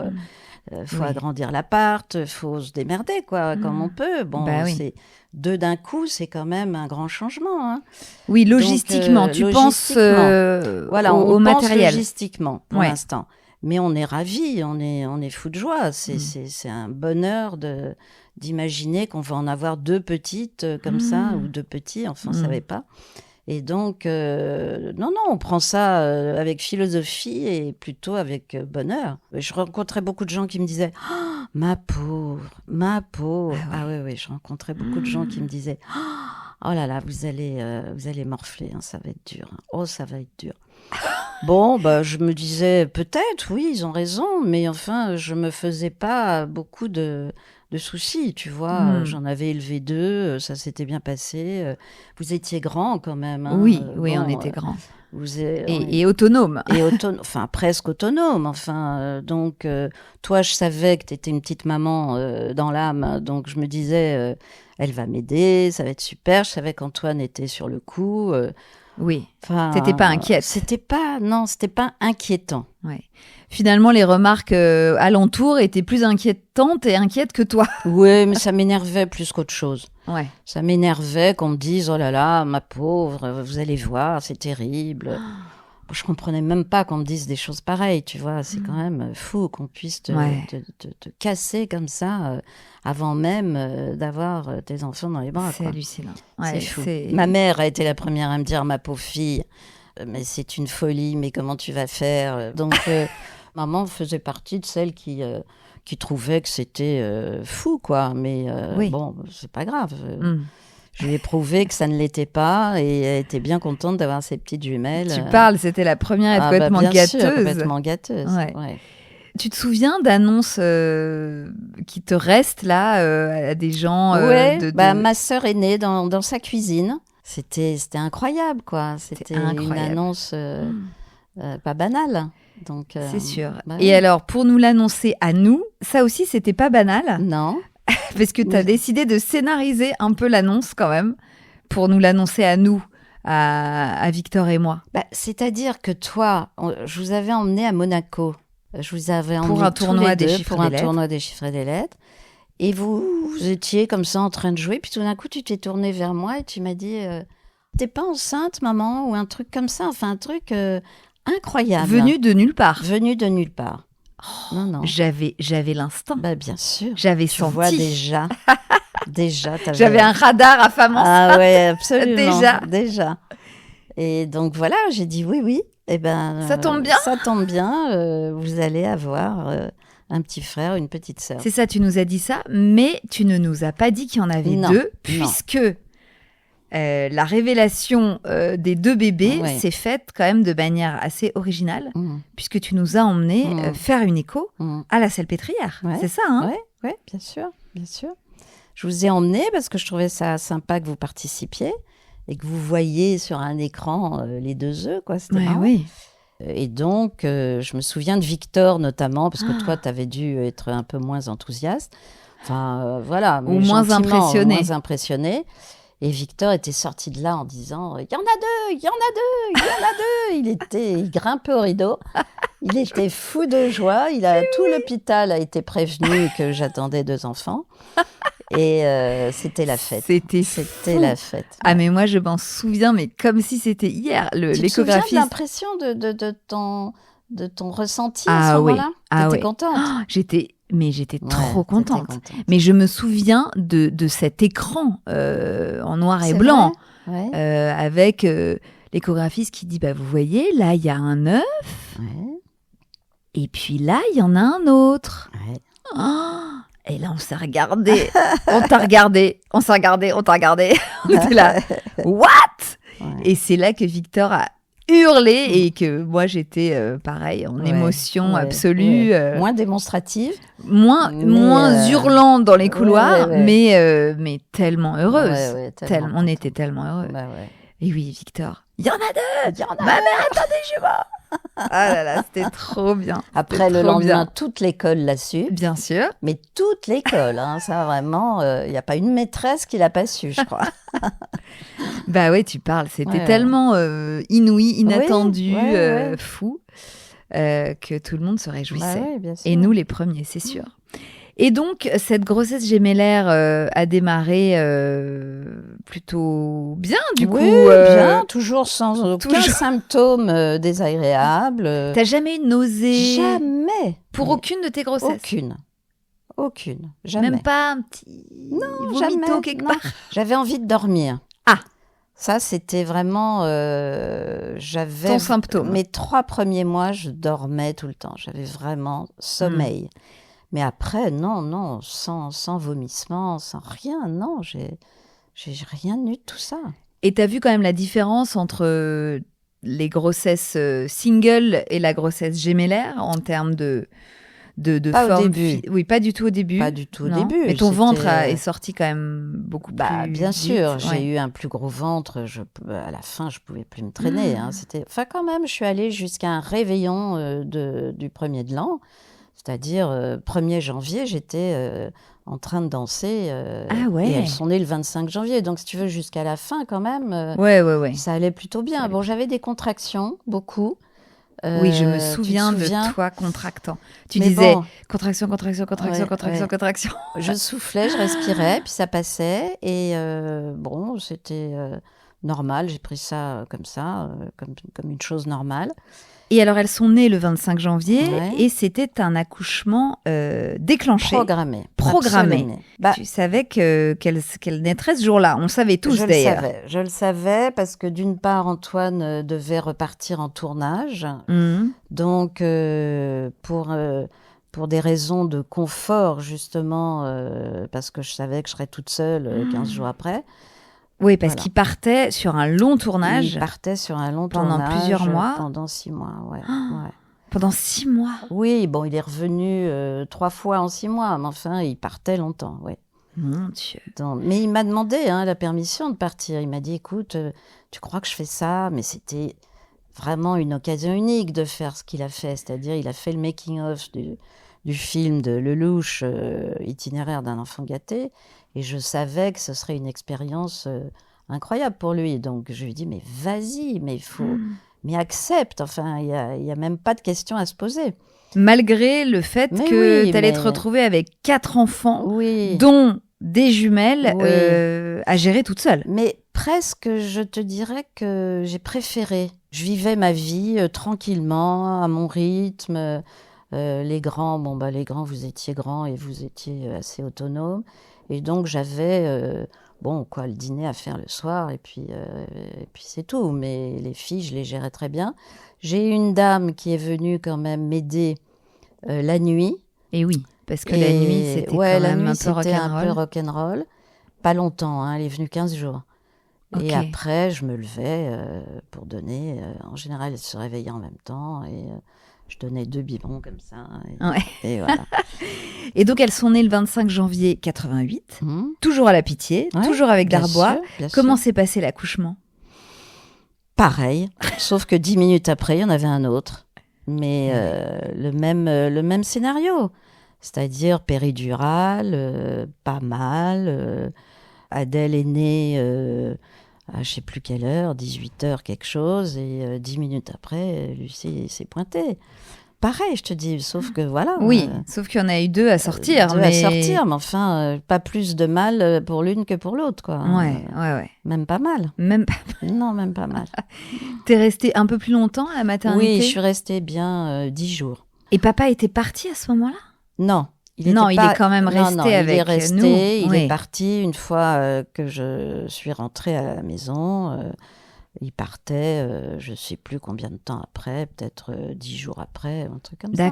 agrandir l'appart, il faut se démerder comme on peut. Bon, c'est 2 d'un coup, c'est quand même un grand changement. Hein. Oui, logistiquement, tu penses au matériel. Logistiquement pour l'instant. Mais on est ravis, on est fous de joie. C'est un bonheur d'imaginer qu'on va en avoir 2 petites comme ça, ou 2 petits, enfin on ne savait pas. Et donc, on prend ça avec philosophie et plutôt avec bonheur. Je rencontrais beaucoup de gens qui me disaient « ma pauvre ». Ah oui, je rencontrais beaucoup de gens qui me disaient « oh là là, vous allez morfler, hein, ça va être dur. Oh, ça va être dur ». Bon, je me disais peut-être, oui, ils ont raison, mais enfin, je me faisais pas beaucoup de soucis, tu vois. J'en avais élevé 2, ça s'était bien passé. Vous étiez grand quand même. Hein. Oui, on était grand. Et autonome. Enfin, presque autonome. Enfin, donc, toi, je savais que tu étais une petite maman dans l'âme, donc je me disais, elle va m'aider, ça va être super. Je savais qu'Antoine était sur le coup. Oui, t'étais pas inquiète. C'était pas inquiétant. Ouais. Finalement, les remarques alentour étaient plus inquiétantes et inquiètes que toi. Oui, mais ça m'énervait plus qu'autre chose. Ouais. Ça m'énervait qu'on me dise « oh là là, ma pauvre, vous allez voir, c'est terrible ». Je comprenais même pas qu'on me dise des choses pareilles, tu vois. C'est quand même fou qu'on puisse te casser comme ça avant même d'avoir tes enfants dans les bras. C'est hallucinant. Ouais, c'est fou. Ma mère a été la première à me dire « ma pauvre fille, mais c'est une folie, mais comment tu vas faire ?» Donc, maman faisait partie de celles qui trouvaient que c'était fou, quoi. Mais bon, c'est pas grave. Je lui ai prouvé que ça ne l'était pas et elle était bien contente d'avoir ses petites jumelles. Tu parles, c'était la première à être complètement gâteuse. Sûr, complètement gâteuse. Ouais. Tu te souviens d'annonces qui te restent là à des gens ma sœur aînée dans sa cuisine. C'était incroyable, quoi. C'était une annonce pas banale. Donc, c'est sûr. Et alors, pour nous l'annoncer à nous, ça aussi, c'était pas banal. Non. Parce que tu as décidé de scénariser un peu l'annonce quand même, pour nous l'annoncer à nous, à Victor et moi. C'est-à-dire que toi, je vous avais emmené à Monaco. Je vous avais emmené pour un tournoi des chiffres et des lettres. Et vous étiez comme ça en train de jouer. Puis tout d'un coup, tu t'es tournée vers moi et tu m'as dit t'es pas enceinte, maman ? Ou un truc comme ça. Enfin, un truc incroyable. Venu de nulle part. Oh, non. J'avais l'instinct. Bien sûr. J'avais tu senti. Vois déjà, j'avais un radar à femme enceinte. Ah ouais, absolument. Déjà. Et donc voilà, j'ai dit oui. Eh ben, ça tombe bien. Vous allez avoir un petit frère, une petite sœur. C'est ça, tu nous as dit ça, mais tu ne nous as pas dit qu'il y en avait deux, puisque la révélation des deux bébés s'est faite quand même de manière assez originale, puisque tu nous as emmenés faire une écho à la Salpêtrière. C'est ça, hein? Oui, bien sûr, bien sûr. Je vous ai emmenés parce que je trouvais ça sympa que vous participiez et que vous voyiez sur un écran les deux œufs, quoi. C'était marrant. Oui. Et donc, je me souviens de Victor notamment, parce que toi, tu avais dû être un peu moins enthousiaste. Enfin, voilà. Ou moins impressionné. Moins impressionné. Et Victor était sorti de là en disant « Il y en a deux, il y en a deux, il y en a deux !» Il grimpait au rideau. Il était fou de joie. Tout l'hôpital a été prévenu que j'attendais 2 enfants. Et c'était la fête. C'était la fête. Ah, mais moi, je m'en souviens, mais comme si c'était hier. Tu te souviens de l'impression de ton ressenti à ce moment-là? T'étais contente? J'étais trop contente. Mais je me souviens de cet écran en noir et blanc avec l'échographiste qui dit vous voyez, là, il y a un œuf. Et puis là, il y en a un autre. Et là, on s'est regardé. On t'a regardé. On s'est regardé. On t'a regardé. On était là. What? Et c'est là que Victor a hurlé et que moi, j'étais pareil, en émotion absolue. Moins démonstrative. Moins hurlante dans les couloirs, mais tellement heureuse. On était tellement heureux. Et oui, Victor. Il y en a deux! Ma mère, attendez, je vois! Ah là là, c'était trop bien. Après, le lendemain, toute l'école l'a su. Bien sûr. Mais toute l'école, ça vraiment, il n'y a pas une maîtresse qui l'a pas su, je crois. Bah ouais, tu parles. C'était tellement inouï, inattendu, fou, que tout le monde se réjouissait. Bien sûr. Et nous, les premiers, c'est sûr. Et donc, cette grossesse gémellaire a démarré plutôt bien, du coup. Bien, toujours sans aucun symptôme désagréable. T'as jamais eu de nausée? Jamais. Pour aucune de tes grossesses? Aucune. Jamais. Même pas un petit vomito quelque part? J'avais envie de dormir. Ah. Ça, c'était vraiment... j'avais... Ton symptôme. Mes 3 premiers mois, je dormais tout le temps. J'avais vraiment sommeil. Mais après, non, sans vomissement, sans rien, non, j'ai rien eu de tout ça. Et tu as vu quand même la différence entre les grossesses single et la grossesse gémellaire en termes de pas forme? Au début. Oui, pas du tout au début. Pas du tout au début. Mais ton ventre est sorti quand même beaucoup plus bien vite. sûr, j'ai eu un plus gros ventre. À la fin, je pouvais plus me traîner. Quand même, je suis allée jusqu'à un réveillon du premier de l'an. C'est-à-dire, 1er janvier, j'étais en train de danser. Et elles sont nées le 25 janvier. Donc, si tu veux, jusqu'à la fin, quand même, ça allait plutôt bien. Bon, j'avais des contractions, beaucoup. Oui, je me souviens de toi contractant. Tu disais contraction. Je soufflais, je respirais, puis ça passait. Et c'était normal. J'ai pris ça comme ça, comme une chose normale. Et alors, elles sont nées le 25 janvier et c'était un accouchement déclenché. Programmé. Tu savais qu'elle naîtrait ce jour-là. On le savait tous d'ailleurs. Je le savais parce que d'une part, Antoine devait repartir en tournage. Donc, pour des raisons de confort, justement, parce que je savais que je serais toute seule 15 jours après. Oui, parce qu'il partait sur un long tournage. Il partait sur un long tournage. Pendant plusieurs mois. Pendant 6 mois, Pendant 6 mois? Oui, bon, il est revenu 3 fois en 6 mois, mais enfin, il partait longtemps, Mon Dieu. Mais il m'a demandé la permission de partir. Il m'a dit, écoute, tu crois que je fais ça? Mais c'était vraiment une occasion unique de faire ce qu'il a fait. C'est-à-dire, il a fait le making-of du film de Lelouch, Itinéraire d'un enfant gâté. Et je savais que ce serait une expérience incroyable pour lui. Donc, je lui ai dit, mais vas-y, mais accepte. Enfin, il y a même pas de question à se poser. Malgré le fait que tu allais te retrouver avec 4 enfants, dont des jumelles, à gérer toute seule. Mais presque, je te dirais que j'ai préféré. Je vivais ma vie tranquillement, à mon rythme. Les grands, vous étiez grands et vous étiez assez autonomes. Et donc, j'avais, le dîner à faire le soir, et puis c'est tout. Mais les filles, je les gérais très bien. J'ai eu une dame qui est venue quand même m'aider la nuit, Et oui, parce que la nuit, c'était quand même un peu rock'n'roll. C'était un peu rock'n'roll. Pas longtemps, hein, elle est venue 15 jours. Okay. Et après, je me levais pour donner. En général, elle se réveillait en même temps et je donnais 2 biberons comme ça. Et voilà. Et donc, elles sont nées le 25 janvier 88, toujours à la Pitié, toujours avec Darbois. Comment s'est passé l'accouchement ? Pareil, sauf que 10 minutes après, il y en avait un autre. Mais le même scénario. C'est-à-dire péridurale, pas mal. Adèle est née à je ne sais plus quelle heure, 18h quelque chose. Et 10 minutes après, Lucie s'est pointée. Pareil, je te dis, sauf que voilà. Oui, sauf qu'il y en a eu 2 à sortir. Mais enfin, pas plus de mal pour l'une que pour l'autre, quoi. Ouais. Même pas mal. Non, même pas mal. T'es restée un peu plus longtemps à la maternité ? Oui, je suis restée bien 10 jours. Et papa était parti à ce moment-là ? Non. Il est quand même resté avec nous. Il est resté, il est parti une fois que je suis rentrée à la maison. Il partait, je ne sais plus combien de temps après, peut-être 10 jours après, un truc comme ça.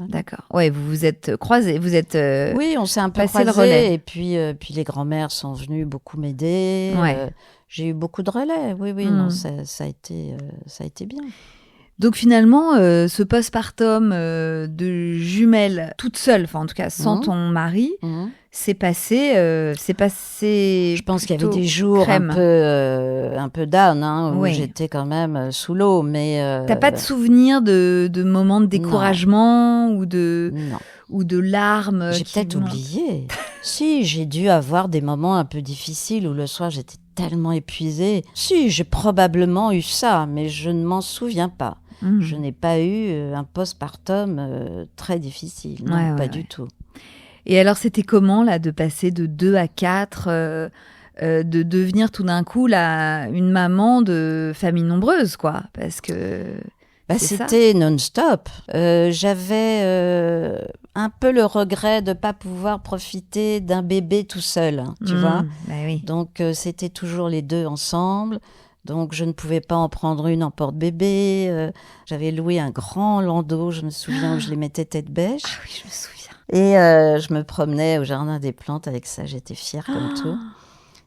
D'accord. Ouais, vous vous êtes croisés, Oui, on s'est un peu croisés, le relais. Et puis les grands-mères sont venues beaucoup m'aider. J'ai eu beaucoup de relais, oui, non, ça a été bien. Donc finalement, ce postpartum de jumelles toute seule, enfin en tout cas sans ton mari, c'est passé. Je pense qu'il y avait des jours un peu down, où j'étais quand même sous l'eau, mais. T'as pas de souvenir de moments de découragement ou de larmes? J'ai peut-être oublié. Si, j'ai dû avoir des moments un peu difficiles où le soir j'étais tellement épuisée. Si, j'ai probablement eu ça, mais je ne m'en souviens pas. Je n'ai pas eu un postpartum très difficile, non, pas du tout. Et alors, c'était comment, là, de passer de 2 à 4, de devenir tout d'un coup là, une maman de famille nombreuse, quoi? Parce que... c'était non-stop. J'avais un peu le regret de ne pas pouvoir profiter d'un bébé tout seul, tu vois. Oui. Donc, c'était toujours les 2 ensemble. Donc, je ne pouvais pas en prendre une en porte-bébé. J'avais loué un grand landau, je me souviens, où je les mettais tête bêche. Ah oui, je me souviens. Et je me promenais au jardin des plantes avec ça. J'étais fière comme tout.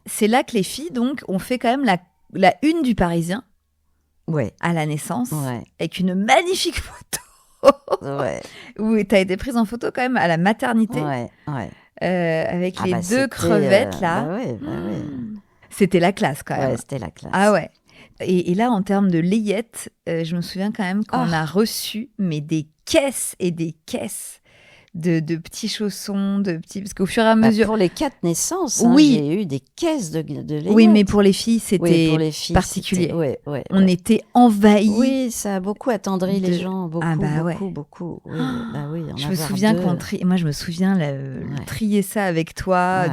C'est là que les filles, donc, ont fait quand même la une du Parisien à la naissance, avec une magnifique photo. Où tu as été prise en photo quand même à la maternité. Avec les 2 crevettes, là. Oui. C'était la classe, quand même. Ouais, c'était la classe. Ah ouais. Et là, en termes de layettes, je me souviens quand même qu'on a reçu des caisses et des caisses de petits chaussons, parce qu'au fur et à mesure... pour les 4 naissances, j'ai eu des caisses de layettes. Oui, mais pour les filles, c'était particulier. On était envahis. Oui, ça a beaucoup attendri les gens, beaucoup. Je me souviens moi, je me souviens trier ça avec toi,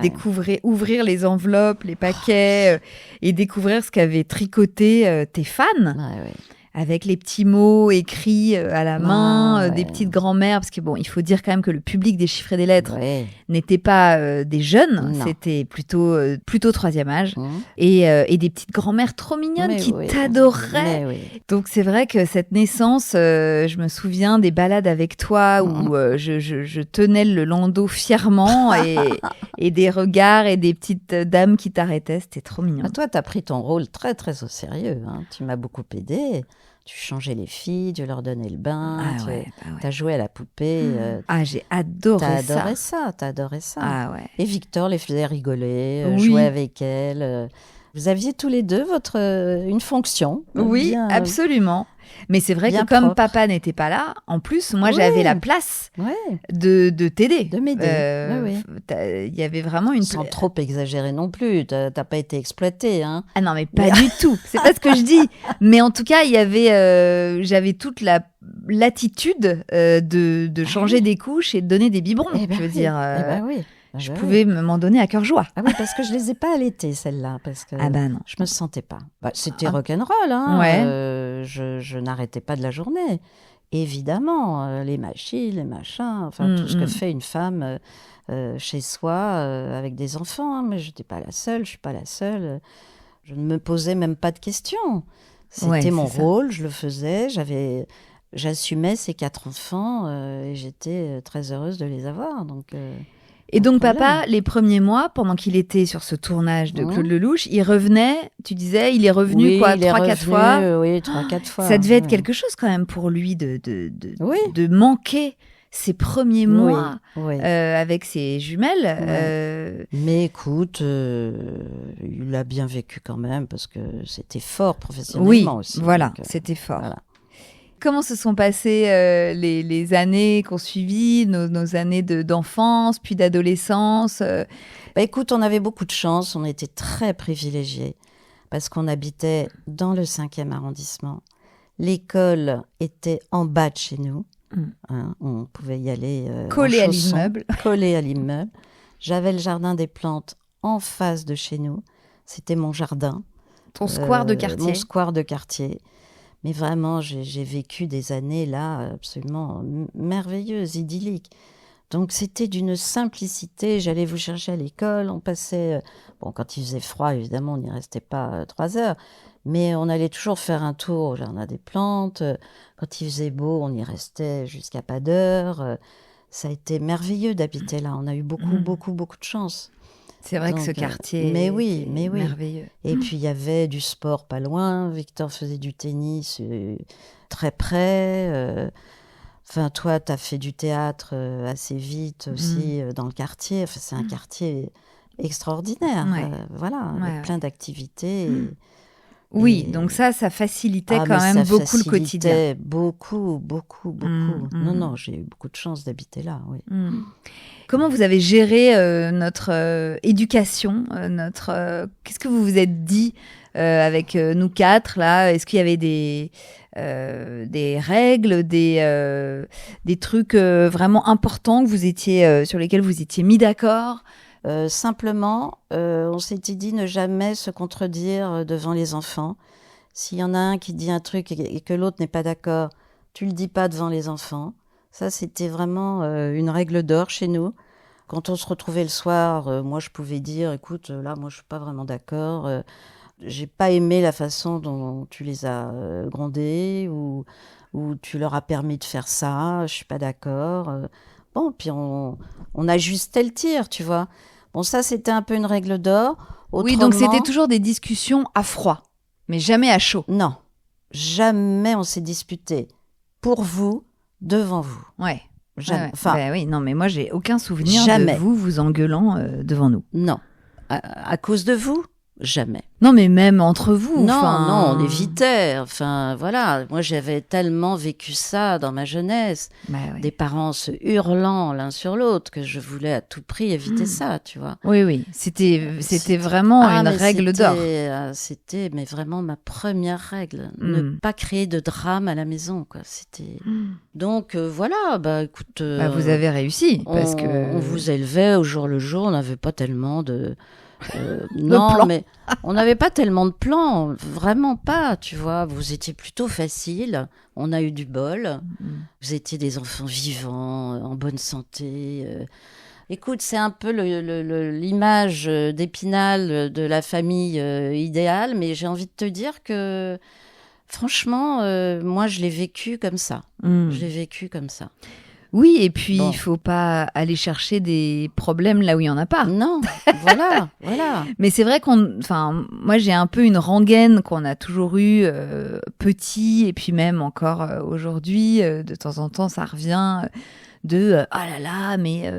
ouvrir les enveloppes, les paquets, et découvrir ce qu'avaient tricoté tes fans. Avec les petits mots écrits à la main, des petites grand-mères, parce que bon, il faut dire quand même que le public des chiffres et des lettres n'était pas des jeunes, c'était plutôt 3e âge, et des petites grand-mères trop mignonnes qui t'adoraient. Donc c'est vrai que cette naissance, je me souviens des balades avec toi où je tenais le landau fièrement et des regards et des petites dames qui t'arrêtaient, c'était trop mignon. Toi, tu as pris ton rôle très très au sérieux, tu m'as beaucoup aidée. Tu changeais les filles, tu leur donnais le bain, tu as joué à la poupée. J'ai adoré ça. T'as adoré ça. Et Victor les faisait rigoler, jouait avec elle. Vous aviez tous les 2 une fonction. Oui, absolument. Mais c'est vrai que comme papa n'était pas là, en plus, moi, j'avais la place de t'aider. De m'aider. Il y avait vraiment une... Sans trop exagérer non plus. T'as pas été exploitée. Hein. Ah non, mais pas du tout. C'est pas ce que je dis. Mais en tout cas, j'avais toute la latitude de changer des couches et de donner des biberons. Je veux dire... Je pouvais m'en donner à cœur joie. Ah oui, parce que je les ai pas allaitées, celles-là, parce que non. Je me sentais pas. C'était rock'n'roll, je n'arrêtais pas de la journée. Évidemment, les machines, les machins, tout ce que fait une femme chez soi avec des enfants. Mais je n'étais pas la seule, je suis pas la seule. Je ne me posais même pas de questions. C'était mon rôle, je le faisais. J'avais j'assumais ces 4 enfants et j'étais très heureuse de les avoir. Et donc papa, les premiers mois, pendant qu'il était sur ce tournage de Claude Lelouch, il revenait, tu disais, il est revenu 3-4 fois. Oui, 3-4 fois. Ça devait être quelque chose quand même pour lui de manquer ses premiers mois avec ses jumelles. Mais écoute, il a bien vécu quand même parce que c'était fort professionnellement aussi. Voilà, c'était fort. Voilà. Comment se sont passées les années qu'on suivit, nos années d'enfance, puis d'adolescence Écoute, on avait beaucoup de chance, on était très privilégiés parce qu'on habitait dans le 5e arrondissement. L'école était en bas de chez nous. Hein, on pouvait y aller collé à l'immeuble. Collé à l'immeuble. J'avais le jardin des plantes en face de chez nous. C'était mon jardin. Ton square de quartier. Mon square de quartier. Mais vraiment, j'ai vécu des années là absolument merveilleuses, idylliques. Donc c'était d'une simplicité. J'allais vous chercher à l'école. On passait... quand il faisait froid, évidemment, on n'y restait pas 3 heures. Mais on allait toujours faire un tour au jardin des plantes. Quand il faisait beau, on y restait jusqu'à pas d'heure. Ça a été merveilleux d'habiter là. On a eu beaucoup de chance. C'est vrai que ce quartier est merveilleux. Et puis, il y avait du sport pas loin. Victor faisait du tennis très près. Enfin, toi, tu as fait du théâtre assez vite aussi dans le quartier. Enfin, c'est un quartier extraordinaire. Avec plein d'activités. Oui, donc ça facilitait quand même beaucoup le quotidien. Beaucoup. Non, j'ai eu beaucoup de chance d'habiter là, oui. Comment vous avez géré notre éducation, qu'est-ce que vous vous êtes dit avec nous 4 là? Est-ce qu'il y avait des règles, des trucs vraiment importants que vous étiez sur lesquels vous étiez mis d'accord? Simplement, on s'était dit ne jamais se contredire devant les enfants. S'il y en a un qui dit un truc et que l'autre n'est pas d'accord, tu le dis pas devant les enfants. Ça, c'était vraiment une règle d'or chez nous. Quand on se retrouvait le soir, moi, je pouvais dire, écoute, là, moi, je suis pas vraiment d'accord. J'ai pas aimé la façon dont tu les as grondés ou tu leur as permis de faire ça. Je suis pas d'accord. Puis on ajustait le tir, tu vois. Bon, ça, c'était un peu une règle d'or. Autrement, oui, donc c'était toujours des discussions à froid, mais jamais à chaud. Non, jamais on s'est disputé pour vous, devant vous. Ouais. Jamais. Enfin, oui, non, mais moi, j'ai aucun souvenir de vous engueulant devant nous. Non. À cause de vous, jamais. Non, mais même entre vous. Non, on évitait. Enfin, voilà. Moi, j'avais tellement vécu ça dans ma jeunesse. Des parents se hurlant l'un sur l'autre que je voulais à tout prix éviter ça, tu vois. Oui. C'était vraiment une règle d'or. C'était vraiment ma première règle. Ne pas créer de drame à la maison, quoi. C'était... Donc, voilà. Écoute... vous avez réussi, parce que... On vous élevait au jour le jour. On n'avait pas tellement de... non, mais on n'avait pas tellement de plans, vraiment pas, tu vois. Vous étiez plutôt facile, on a eu du bol. Vous étiez des enfants vivants, en bonne santé. Écoute, c'est un peu l'image d'Épinal de la famille idéale, mais j'ai envie de te dire que, franchement, moi, je l'ai vécu comme ça. Je l'ai vécu comme ça. Oui, et puis il faut pas aller chercher des problèmes là où il y en a pas. Non, voilà. Mais c'est vrai moi j'ai un peu une rengaine qu'on a toujours eue petit et puis même encore aujourd'hui, de temps en temps ça revient de oh là là, mais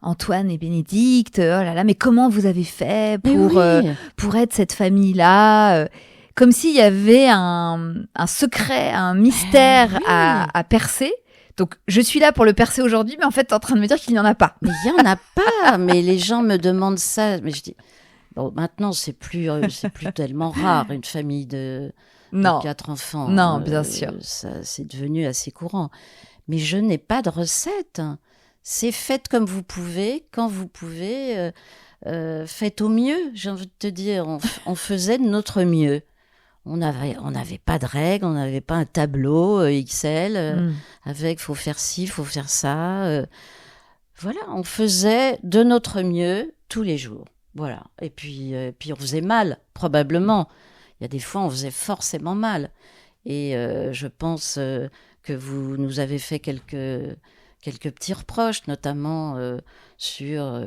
Antoine et Bénédicte, oh là là, mais comment vous avez fait pour être cette famille-là comme s'il y avait un secret, un mystère à percer. Donc, je suis là pour le percer aujourd'hui, mais en fait, tu es en train de me dire qu'il n'y en a pas. Mais il n'y en a pas. Mais les gens me demandent ça. Mais je dis, maintenant, c'est plus tellement rare, une famille de 4 enfants. Non, bien sûr. Ça, c'est devenu assez courant. Mais je n'ai pas de recette. C'est faites comme vous pouvez, quand vous pouvez. Faites au mieux, j'ai envie de te dire. On faisait de notre mieux. On n'avait pas de règles, on n'avait pas un tableau Excel avec faut faire ci, faut faire ça. Voilà, on faisait de notre mieux tous les jours. Voilà. Et puis on faisait mal, probablement. Il y a des fois, on faisait forcément mal. Et je pense que vous nous avez fait quelques petits reproches, notamment sur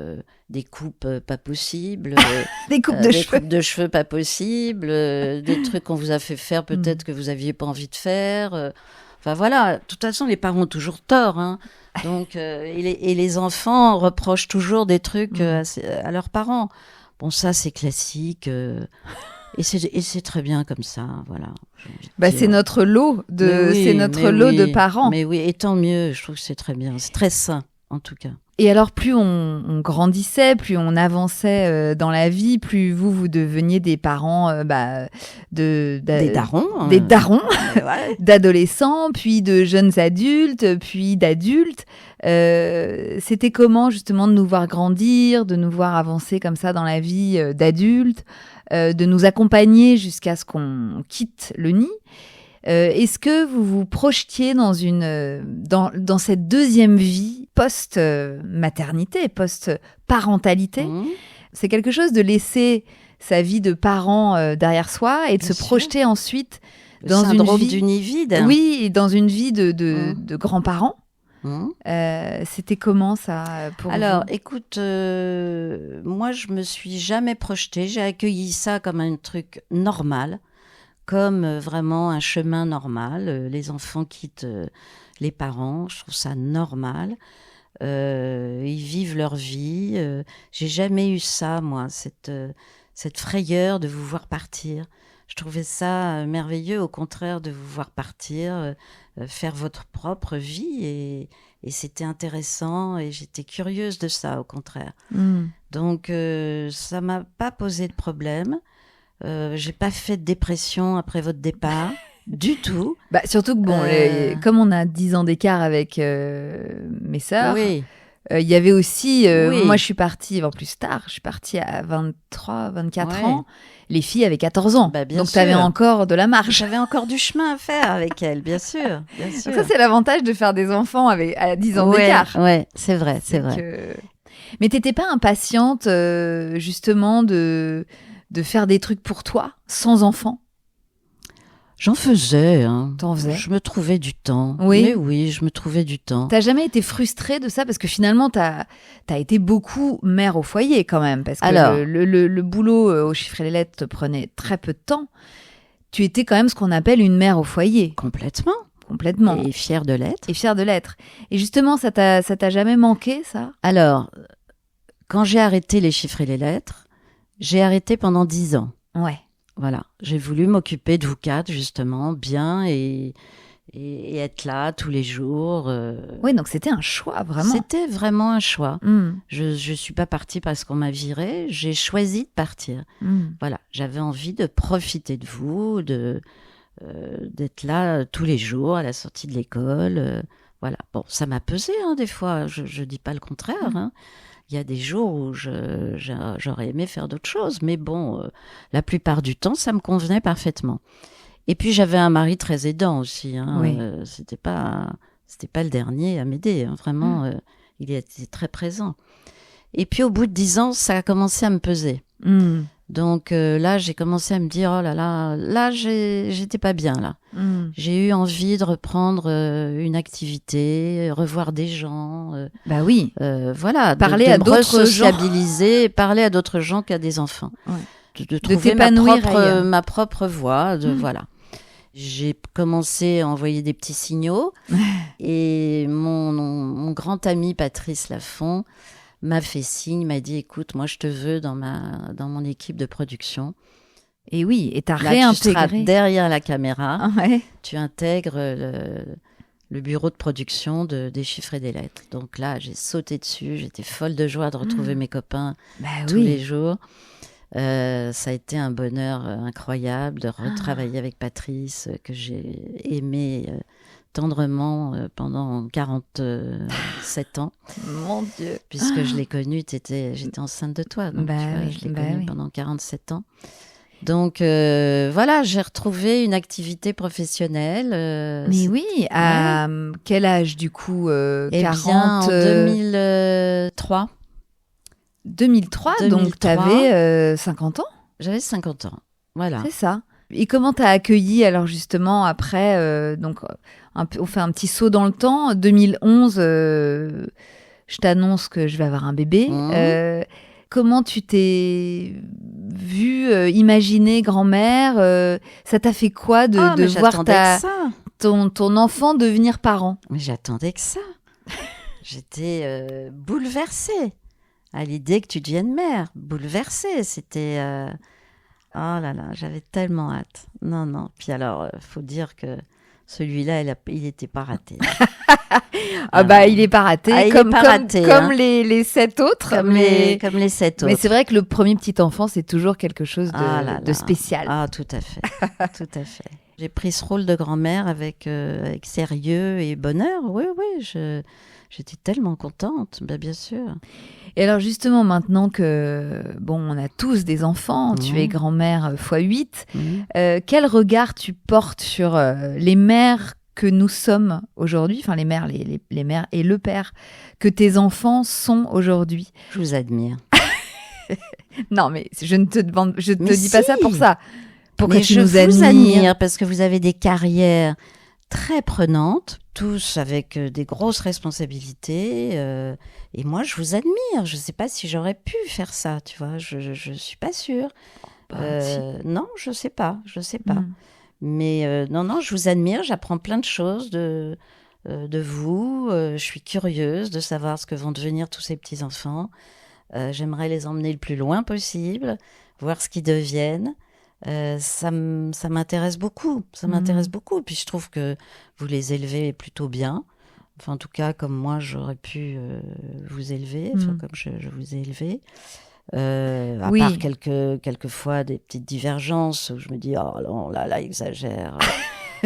des coupes pas possibles, des coupes de cheveux pas possibles, des trucs qu'on vous a fait faire peut-être que vous n'aviez pas envie de faire. Enfin voilà, de toute façon, les parents ont toujours tort. Hein. Donc, et les enfants reprochent toujours des trucs à leurs parents. Bon, ça, c'est classique. Et c'est très bien comme ça, voilà. C'est notre lot de parents. Mais oui, et tant mieux, je trouve que c'est très bien. C'est très sain, en tout cas. Et alors, plus on grandissait, plus on avançait dans la vie, plus vous deveniez des parents des darons, des darons d'adolescents, puis de jeunes adultes, puis d'adultes. C'était comment justement de nous voir grandir, de nous voir avancer comme ça dans la vie d'adultes, de nous accompagner jusqu'à ce qu'on quitte le nid. Est-ce que vous vous projetiez dans cette deuxième vie post-maternité, post-parentalité? C'est quelque chose de laisser sa vie de parent derrière soi et de se projeter ensuite dans une vie du nid vide. Oui, dans une vie de grands-parents. C'était comment ça pour Alors, vous? écoute, moi je me suis jamais projetée. J'ai accueilli ça comme un truc normal, comme vraiment un chemin normal. Les enfants quittent les parents, je trouve ça normal. Ils vivent leur vie. J'ai jamais eu ça, moi, cette frayeur de vous voir partir. Je trouvais ça merveilleux, au contraire, de vous voir partir, faire votre propre vie. Et c'était intéressant et j'étais curieuse de ça, au contraire. Donc, ça m'a pas posé de problème. J'ai pas fait de dépression après votre départ, du tout. Surtout que, comme on a 10 ans d'écart avec mes sœurs, oui. Il y avait aussi... oui. Moi, je suis partie plus tard. Je suis partie à 23, 24 ans. Les filles avaient 14 ans. Donc, tu avais encore de la marche. J'avais encore du chemin à faire avec elles, bien sûr. Bien sûr. Ça, c'est l'avantage de faire des enfants à 10 ans d'écart. Oui, c'est vrai, c'est vrai. Mais tu n'étais pas impatiente, justement, de faire des trucs pour toi, sans enfant? J'en faisais. Hein. T'en faisais? Je me trouvais du temps. Oui. Mais oui, je me trouvais du temps. T'as jamais été frustrée de ça? Parce que finalement, t'as été beaucoup mère au foyer quand même. Parce que le boulot au chiffre et les lettres te prenait très peu de temps. Tu étais quand même ce qu'on appelle une mère au foyer. Complètement. Et fière de l'être. Et justement, ça t'a jamais manqué, ça? Alors, quand j'ai arrêté les chiffres et les lettres, j'ai arrêté pendant 10 ans. Ouais. Voilà, j'ai voulu m'occuper de vous quatre, justement, bien, et être là tous les jours. Oui, donc c'était un choix, vraiment. C'était vraiment un choix. Je suis pas partie parce qu'on m'a virée, j'ai choisi de partir. Voilà, j'avais envie de profiter de vous, d'être là tous les jours à la sortie de l'école. Voilà, bon, ça m'a pesé, hein, des fois, je dis pas le contraire, hein. Il y a des jours où j'aurais aimé faire d'autres choses, mais bon, la plupart du temps, ça me convenait parfaitement. Et puis, j'avais un mari très aidant aussi. Hein. Oui. C'était pas le dernier à m'aider. Hein. Vraiment, il était très présent. Et puis, au bout de 10 ans, ça a commencé à me peser. Donc là, j'ai commencé à me dire, oh là, j'étais pas bien là. J'ai eu envie de reprendre une activité, revoir des gens. Bah oui. Voilà, parler à d'autres gens. Parler à d'autres gens qu'à des enfants. Ouais. De trouver ma propre voie. Voilà. J'ai commencé à envoyer des petits signaux et mon grand ami Patrice Lafont m'a fait signe, m'a dit, écoute, moi je te veux dans mon équipe de production. Et oui, et t'as là, réintégré. Tu seras derrière la caméra, ouais. Tu intègres le bureau de production des chiffres et des lettres. Donc là, j'ai sauté dessus, j'étais folle de joie de retrouver mes copains tous les jours. Ça a été un bonheur incroyable de retravailler avec Patrice, que j'ai aimé tendrement pendant 47 ans. Mon Dieu. Puisque je l'ai connu, j'étais enceinte de toi. Donc, je l'ai connu pendant 47 ans. Donc, voilà, j'ai retrouvé une activité professionnelle. Mais oui, à quel âge du coup 40 en 2003. 2003, donc tu avais 50 ans? J'avais 50 ans, voilà. C'est ça. Et comment t'as accueilli, alors justement, après, on fait un petit saut dans le temps. 2011, je t'annonce que je vais avoir un bébé. Comment tu t'es vue, imaginer grand-mère ça t'a fait quoi de voir ton enfant devenir parent? Mais j'attendais que ça. J'étais bouleversée à l'idée que tu deviennes mère. Bouleversée, c'était... Oh là là, j'avais tellement hâte. Non. Puis alors, faut dire que celui-là, il n'était pas raté. Il n'est pas raté, comme les 7 autres. Comme les 7 autres. Mais c'est vrai que le premier petit enfant, c'est toujours quelque chose de spécial. Ah, tout à fait. Tout à fait. J'ai pris ce rôle de grand-mère avec sérieux et bonheur. Oui, j'étais tellement contente, bien sûr. Et alors justement, maintenant que, on a tous des enfants, tu es grand-mère x8, quel regard tu portes sur les mères que nous sommes aujourd'hui, enfin les mères et le père que tes enfants sont aujourd'hui? Je vous admire. Non, mais je ne te dis pas ça pour ça. Pour que tu nous admires. Je vous admire parce que vous avez des carrières très prenantes, tous avec des grosses responsabilités. Et moi, je vous admire. Je ne sais pas si j'aurais pu faire ça, tu vois. Je ne suis pas sûre. Non, je ne sais pas. Mais non, je vous admire. J'apprends plein de choses de vous. Je suis curieuse de savoir ce que vont devenir tous ces petits-enfants. J'aimerais les emmener le plus loin possible, voir ce qu'ils deviennent. Ça m'intéresse beaucoup. Puis je trouve que vous les élevez plutôt bien. Enfin, en tout cas, comme moi, j'aurais pu vous élever, comme je vous ai élevé. À part quelques fois des petites divergences où je me dis, oh non, là, exagère.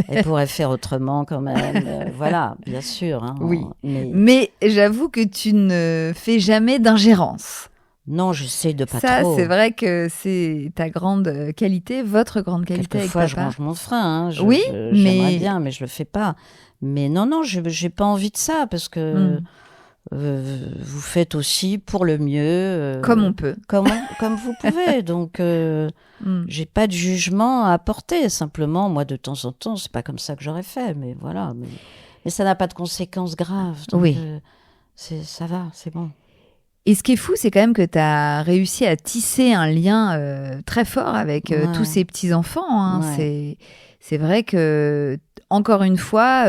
Elle pourrait faire autrement quand même. Voilà, bien sûr. Hein, oui. Mais j'avoue que tu ne fais jamais d'ingérence. Non, j'essaie de pas trop. Ça, c'est vrai que c'est ta grande qualité, votre grande qualité avec papa. Quelquefois, je range mon frein. J'aimerais bien, mais je le fais pas. Mais non, j'ai pas envie de ça parce que vous faites aussi pour le mieux. Comme on peut. Comme vous pouvez. Donc, j'ai pas de jugement à apporter. Simplement, moi, de temps en temps, c'est pas comme ça que j'aurais fait. Mais voilà. Mais ça n'a pas de conséquences graves. Donc, ça va, c'est bon. Et ce qui est fou, c'est quand même que tu as réussi à tisser un lien très fort avec tous ces petits-enfants. Hein. Ouais. C'est vrai que, encore une fois,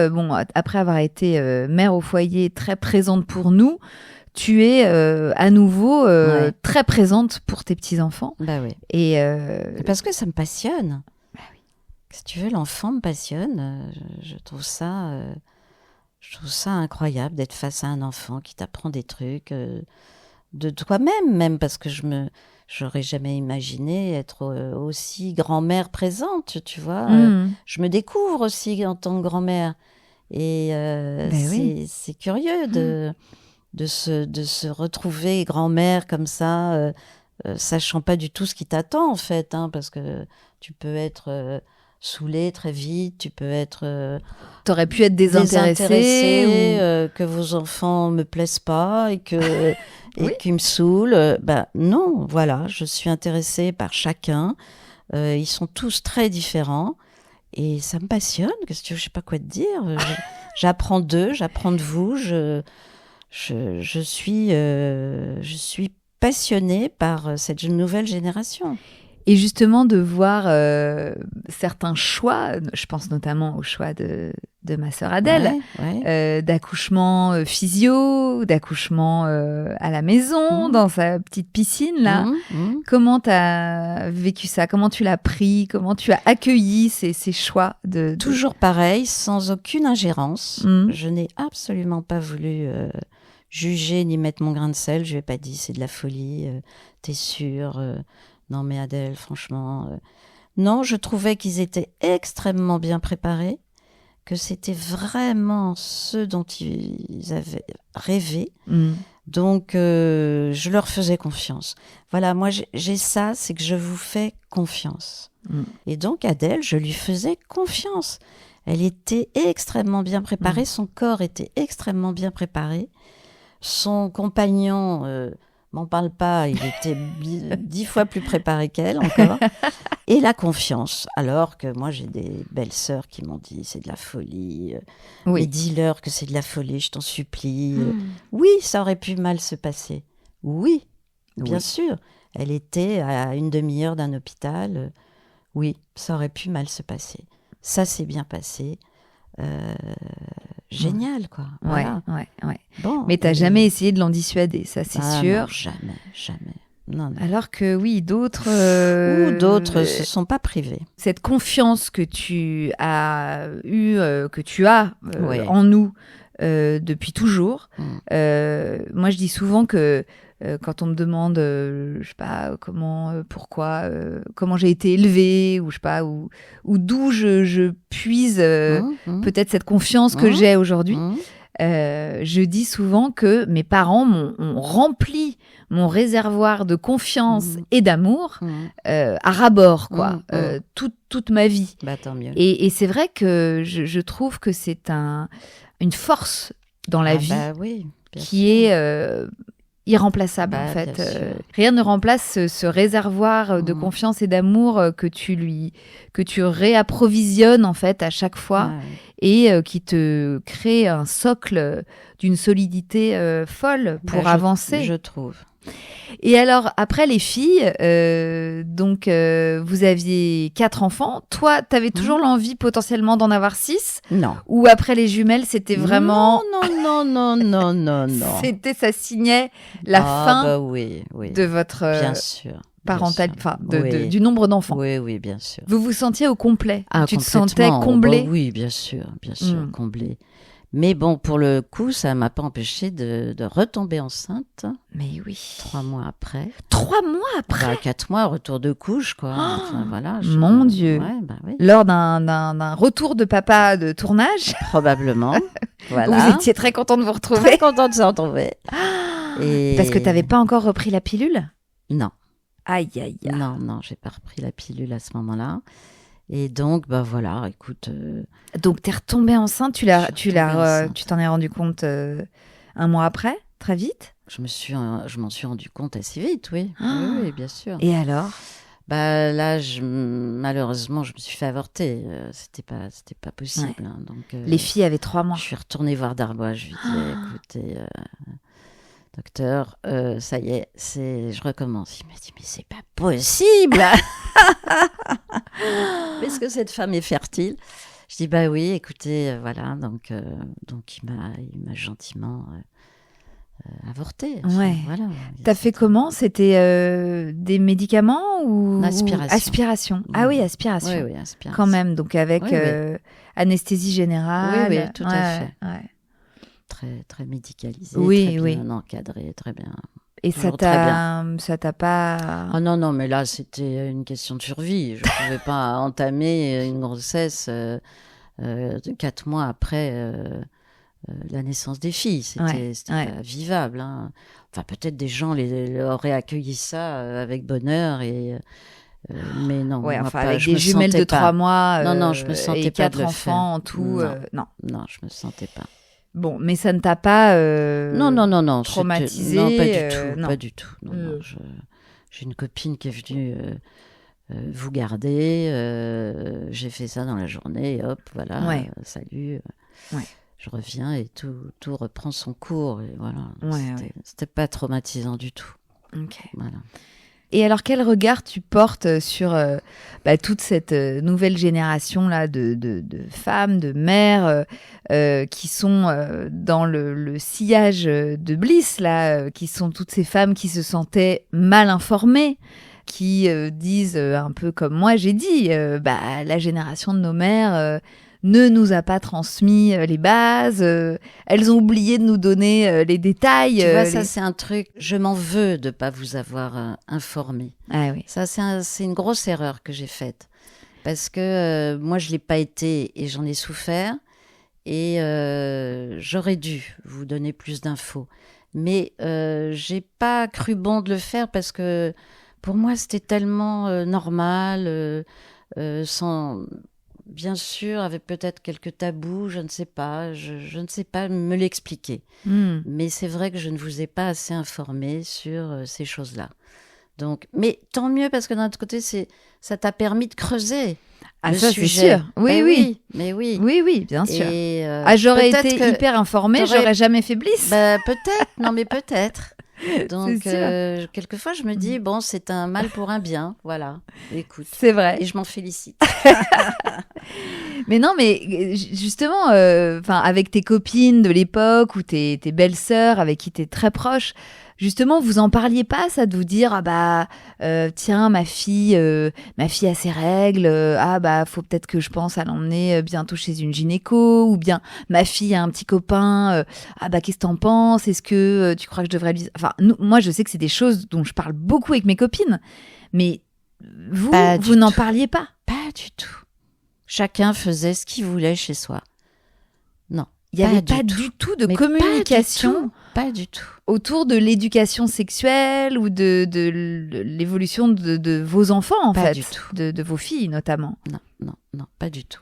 après avoir été mère au foyer très présente pour nous, tu es à nouveau très présente pour tes petits-enfants. Bah oui. Et parce que ça me passionne. Bah oui. Si tu veux, l'enfant me passionne. Je trouve ça incroyable d'être face à un enfant qui t'apprend des trucs... de toi-même, même, parce que j'aurais jamais imaginé être aussi grand-mère présente, tu vois. Je me découvre aussi en tant que grand-mère. Et c'est curieux de se retrouver grand-mère comme ça, sachant pas du tout ce qui t'attend, en fait, hein, parce que tu peux être... saoulée très vite, tu peux être... T'aurais pu être désintéressée que vos enfants me plaisent pas et qu'ils me saoulent. Non, voilà, je suis intéressée par chacun. Ils sont tous très différents et ça me passionne. Qu'est-ce que je sais pas quoi te dire. J'apprends d'eux, j'apprends de vous. Je suis passionnée par cette nouvelle génération. Et justement, de voir certains choix, je pense notamment au choix de ma sœur Adèle, d'accouchement physio, d'accouchement à la maison, dans sa petite piscine, là. Comment tu as vécu ça? Comment tu l'as pris? Comment tu as accueilli ces choix Toujours pareil, sans aucune ingérence. Je n'ai absolument pas voulu juger ni mettre mon grain de sel. Je lui ai pas dit, c'est de la folie, t'es sûre non mais Adèle, franchement... Non, je trouvais qu'ils étaient extrêmement bien préparés, que c'était vraiment ce dont ils avaient rêvé. Donc, je leur faisais confiance. Voilà, moi, j'ai ça, c'est que je vous fais confiance. Et donc, Adèle, je lui faisais confiance. Elle était extrêmement bien préparée, son corps était extrêmement bien préparé. Son compagnon... m'en parle pas, il était 10 fois plus préparé qu'elle encore. Et la confiance, alors que moi j'ai des belles sœurs qui m'ont dit c'est de la folie, mais dis-leur que c'est de la folie, je t'en supplie. Oui, ça aurait pu mal se passer. Oui, bien sûr. Elle était à une demi-heure d'un hôpital. Oui, ça aurait pu mal se passer. Ça s'est bien passé. Génial, quoi. Voilà. Ouais. Bon, mais t'as jamais essayé de l'en dissuader, ça c'est sûr. Non, jamais. Non. Alors que oui, d'autres... Ou d'autres se sont pas privés. Cette confiance que tu as eue, que tu as en nous depuis toujours. Moi, je dis souvent que quand on me demande, je sais pas comment, pourquoi, comment j'ai été élevée, ou je sais pas, ou d'où je puise peut-être cette confiance que j'ai aujourd'hui. Je dis souvent que mes parents ont rempli mon réservoir de confiance et d'amour à ras-bord, quoi, toute ma vie. Bah, tant mieux. Et c'est vrai que je trouve que c'est une force dans la vie qui est irremplaçable, en fait. Rien ne remplace ce réservoir de confiance et d'amour que tu réapprovisionnes, en fait, à chaque fois, et qui te crée un socle d'une solidité folle pour avancer. Je trouve. Et alors, après les filles, donc vous aviez 4 enfants. Toi, t'avais toujours l'envie potentiellement d'en avoir 6 ? Non. Ou après les jumelles, c'était vraiment... Non. C'était, ça signait la fin oui. de votre bien sûr, parental, enfin du nombre d'enfants. Oui, bien sûr. Vous vous sentiez au complet ? Tu te complètement. sentais comblé ? Oui, bien sûr, comblé. Mais bon, pour le coup, ça ne m'a pas empêché de retomber enceinte. Mais oui. 3 mois après. 3 mois après ? 4 mois, retour de couche, quoi. Enfin, voilà. Mon Dieu. Oui. Lors d'un retour de papa de tournage ? Probablement. Voilà. Vous étiez très content de vous retrouver ? Très contente de se retrouver. Parce que tu n'avais pas encore repris la pilule ? Non. Aïe. Non, j'ai pas repris la pilule à ce moment-là. Et donc, voilà, écoute... Donc, t'es retombée enceinte, tu t'en es rendu compte 1 mois après, très vite ? Je m'en suis rendu compte assez vite, oui. Oui, bien sûr. Et alors ? Là, malheureusement, je me suis fait avorter. C'était pas possible. Ouais. Hein, donc, les filles avaient 3 mois. Je suis retournée voir Darbois. Je lui ai dit, écoutez, docteur, ça y est, je recommence. Il m'a dit, mais c'est pas possible. Est-ce que cette femme est fertile ? Je dis, bah oui, écoutez, voilà. Donc il m'a gentiment avorté. Ouais. Voilà. T'as fait comment ? C'était des médicaments ou aspiration. Ah oui, aspiration. Oui, aspiration. Quand même, donc avec anesthésie générale. Oui, tout à fait. Ouais. Très, très médicalisé, très bien encadré, très bien. Et ça t'a pas... Oh non, mais là, c'était une question de survie. Je ne pouvais pas entamer une grossesse 4 mois après la naissance des filles. C'était pas vivable. Hein. Enfin, peut-être des gens auraient accueilli ça avec bonheur, mais non. Ouais, moi, enfin, pas, avec des jumelles de 3 mois non, je me sentais et pas 4 enfants en tout. Non, je me sentais pas. Bon, mais ça ne t'a pas non, traumatisé? Non, pas du tout. Non. Pas du tout. Non, j'ai une copine qui est venue vous garder. J'ai fait ça dans la journée. Et hop, voilà. Salut. Je reviens et tout reprend son cours. Et voilà. C'était pas traumatisant du tout. Ok. Voilà. Et alors, quel regard tu portes sur toute cette nouvelle génération là de femmes, de mères qui sont dans le sillage de Bliss là, qui sont toutes ces femmes qui se sentaient mal informées, qui disent un peu comme moi j'ai dit, la génération de nos mères ne nous a pas transmis les bases, elles ont oublié de nous donner les détails. Tu vois, ça c'est un truc, je m'en veux de ne pas vous avoir informé. Ah oui. Ça c'est une grosse erreur que j'ai faite. Parce que moi je ne l'ai pas été et j'en ai souffert. Et j'aurais dû vous donner plus d'infos. Mais je n'ai pas cru bon de le faire parce que pour moi c'était tellement normal, sans... bien sûr, avec peut-être quelques tabous, je ne sais pas, je ne sais pas me l'expliquer. Mais c'est vrai que je ne vous ai pas assez informé sur ces choses-là. Donc, mais tant mieux, parce que d'un autre côté, ça t'a permis de creuser. Ah, le ça, sujet. c'est sûr. Oui. Mais oui. Oui, bien sûr. Et, j'aurais été hyper informée, j'aurais jamais fait Bliss. Peut-être, non mais peut-être. Donc, quelquefois, je me dis, bon, c'est un mal pour un bien, voilà. Écoute. C'est vrai. Et je m'en félicite. Mais non, mais justement, avec tes copines de l'époque ou tes belles-sœurs avec qui t'es très proche, justement, vous en parliez pas, ça, de vous dire, tiens, ma fille a ses règles, faut peut-être que je pense à l'emmener bientôt chez une gynéco, ou bien ma fille a un petit copain, qu'est-ce que t'en penses? Est-ce que tu crois que je devrais lui... Enfin, moi, je sais que c'est des choses dont je parle beaucoup avec mes copines, mais vous n'en parliez pas? Pas du tout. Chacun faisait ce qu'il voulait chez soi. Non. Il n'y avait pas du tout de communication. Pas du tout. Autour de l'éducation sexuelle ou de l'évolution de vos enfants, en fait. Pas du tout. De vos filles, notamment. Non, pas du tout.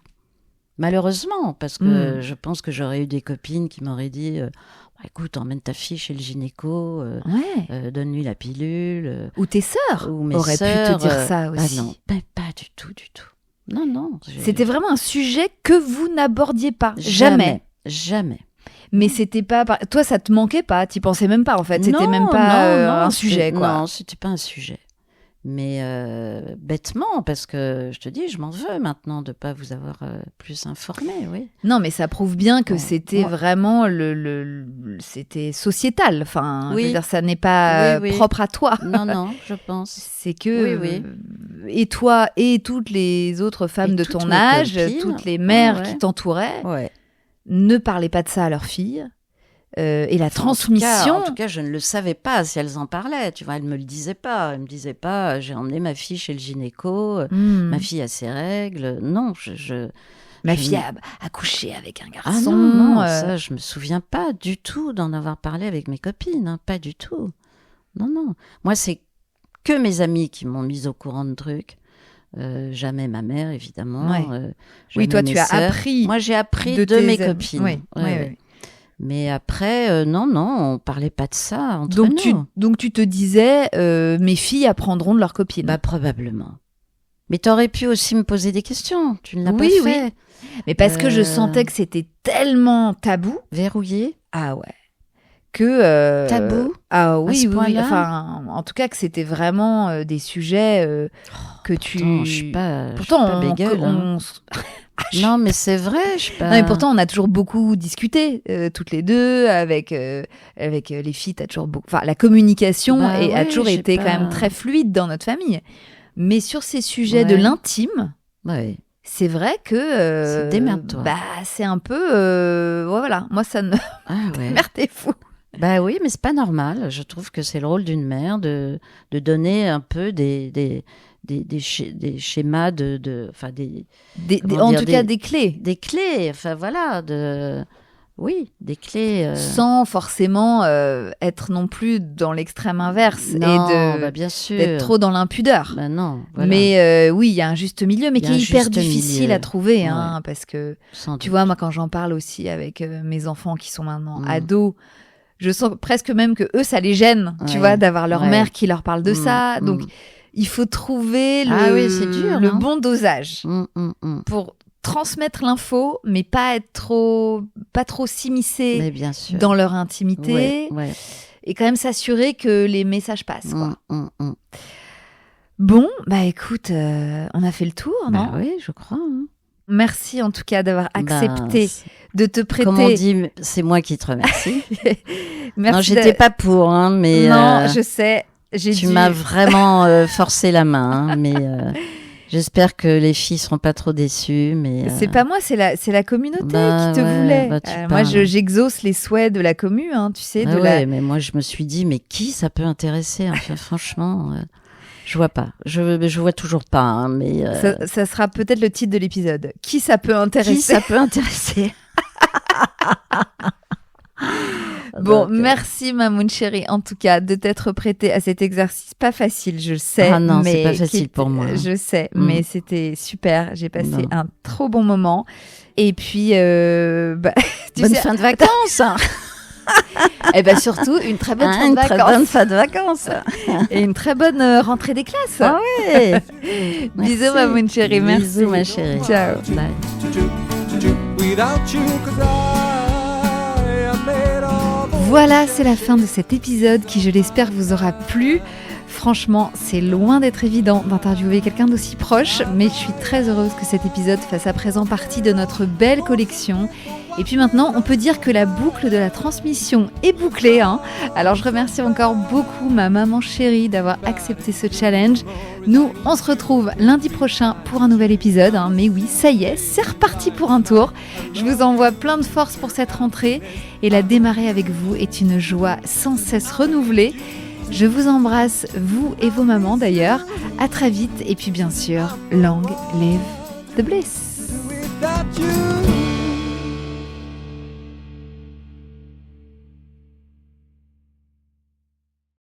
Malheureusement, parce que je pense que j'aurais eu des copines qui m'auraient dit écoute, emmène ta fille chez le gynéco, donne-lui la pilule. Ou tes sœurs auraient pu te dire ça aussi. Non, pas du tout. Non. C'était vraiment un sujet que vous n'abordiez pas. Jamais. Mais c'était pas... Toi, ça te manquait pas? T'y pensais même pas, en fait? C'était même pas un sujet, quoi. Non, c'était pas un sujet. Mais bêtement, parce que je te dis, je m'en veux maintenant de pas vous avoir plus informé, oui. Non, mais ça prouve bien que c'était vraiment c'était sociétal. Enfin, je veux dire, ça n'est pas propre à toi. Non, je pense. C'est que et toi et toutes les autres femmes de ton âge, toutes les mères qui t'entouraient, ne parlaient pas de ça à leurs filles. Et la transmission... En tout cas, je ne le savais pas si elles en parlaient. Tu vois, elles me le disaient pas. Elles me disaient pas, j'ai emmené ma fille chez le gynéco, ma fille a ses règles. Non, ma fille a couché avec un garçon. Non, ça, je me souviens pas du tout d'en avoir parlé avec mes copines. Hein, pas du tout. Non. Moi, c'est que mes amis qui m'ont mise au courant de trucs. Jamais ma mère, évidemment. Oui, toi, tu as appris. Moi, j'ai appris de mes copines. Oui. Mais après, non, on parlait pas de ça entre nous. Donc tu te disais, mes filles apprendront de leurs copines. Probablement. Mais t'aurais pu aussi me poser des questions. Tu ne l'as pas fait. Oui. Mais parce que je sentais que c'était tellement tabou. Verrouillé. Ah ouais. Que tabou. Ah oui. Enfin, en tout cas, que c'était vraiment des sujets que tu. Pourtant, je suis pas bégueule. Non, mais c'est vrai, je sais pas. Non, mais pourtant, on a toujours beaucoup discuté, toutes les deux, avec les filles. T'as toujours beaucoup. Enfin, la communication a toujours été quand même très fluide dans notre famille. Mais sur ces sujets de l'intime, c'est vrai que. Démerde-toi. C'est un peu. Voilà, moi, ça me. Mère, t'es fou. Oui, mais c'est pas normal. Je trouve que c'est le rôle d'une mère de donner un peu des schémas en tout cas des clés. Des clés, enfin voilà, des clés. Sans forcément être non plus dans l'extrême inverse bien sûr. d'être trop dans l'impudeur. Non, voilà. Mais oui, il y a un juste milieu, mais qui est hyper difficile à trouver, parce que tu vois, moi quand j'en parle aussi avec mes enfants qui sont maintenant ados, je sens presque même que eux ça les gêne, tu vois, d'avoir leur mère qui leur parle de ça. Donc il faut trouver le bon dosage pour transmettre l'info, mais pas trop s'immiscer dans leur intimité, et quand même s'assurer que les messages passent. Bon, écoute, on a fait le tour, non? Oui, je crois. Merci en tout cas d'avoir accepté de te prêter. Comme on dit, c'est moi qui te remercie. Merci. Non, j'étais pas pour, mais... Non, je sais. Tu m'as vraiment forcé la main, mais j'espère que les filles seront pas trop déçues. Mais c'est pas moi, c'est la communauté qui te voulait. Moi, j'exauce les souhaits de la commu, tu sais. Mais moi, je me suis dit, mais qui ça peut intéresser? Enfin, franchement, je vois pas. Je vois toujours pas, mais ça sera peut-être le titre de l'épisode. Qui ça peut intéresser? Qui ça peut intéresser? Bon, merci Mamoun chérie, en tout cas, de t'être prêtée à cet exercice. Pas facile, je sais. Ah non, mais c'est pas facile pour moi. Je sais, mais c'était super. J'ai passé un trop bon moment. Et puis, bonne fin de vacances. Et bien surtout, une très bonne fin de vacances. Très bonne fin de vacances. Et une très bonne rentrée des classes. Ah oui. Bisous Mamoun chérie, merci. Bisous ma chérie. Ciao. Bye. Voilà, c'est la fin de cet épisode qui, je l'espère, vous aura plu. Franchement, c'est loin d'être évident d'interviewer quelqu'un d'aussi proche, mais je suis très heureuse que cet épisode fasse à présent partie de notre belle collection. Et puis maintenant, on peut dire que la boucle de la transmission est bouclée. Alors je remercie encore beaucoup ma maman chérie d'avoir accepté ce challenge. Nous, on se retrouve lundi prochain pour un nouvel épisode. Mais oui, ça y est, c'est reparti pour un tour. Je vous envoie plein de force pour cette rentrée. Et la démarrer avec vous est une joie sans cesse renouvelée. Je vous embrasse, vous et vos mamans d'ailleurs. À très vite. Et puis bien sûr, long live the bliss.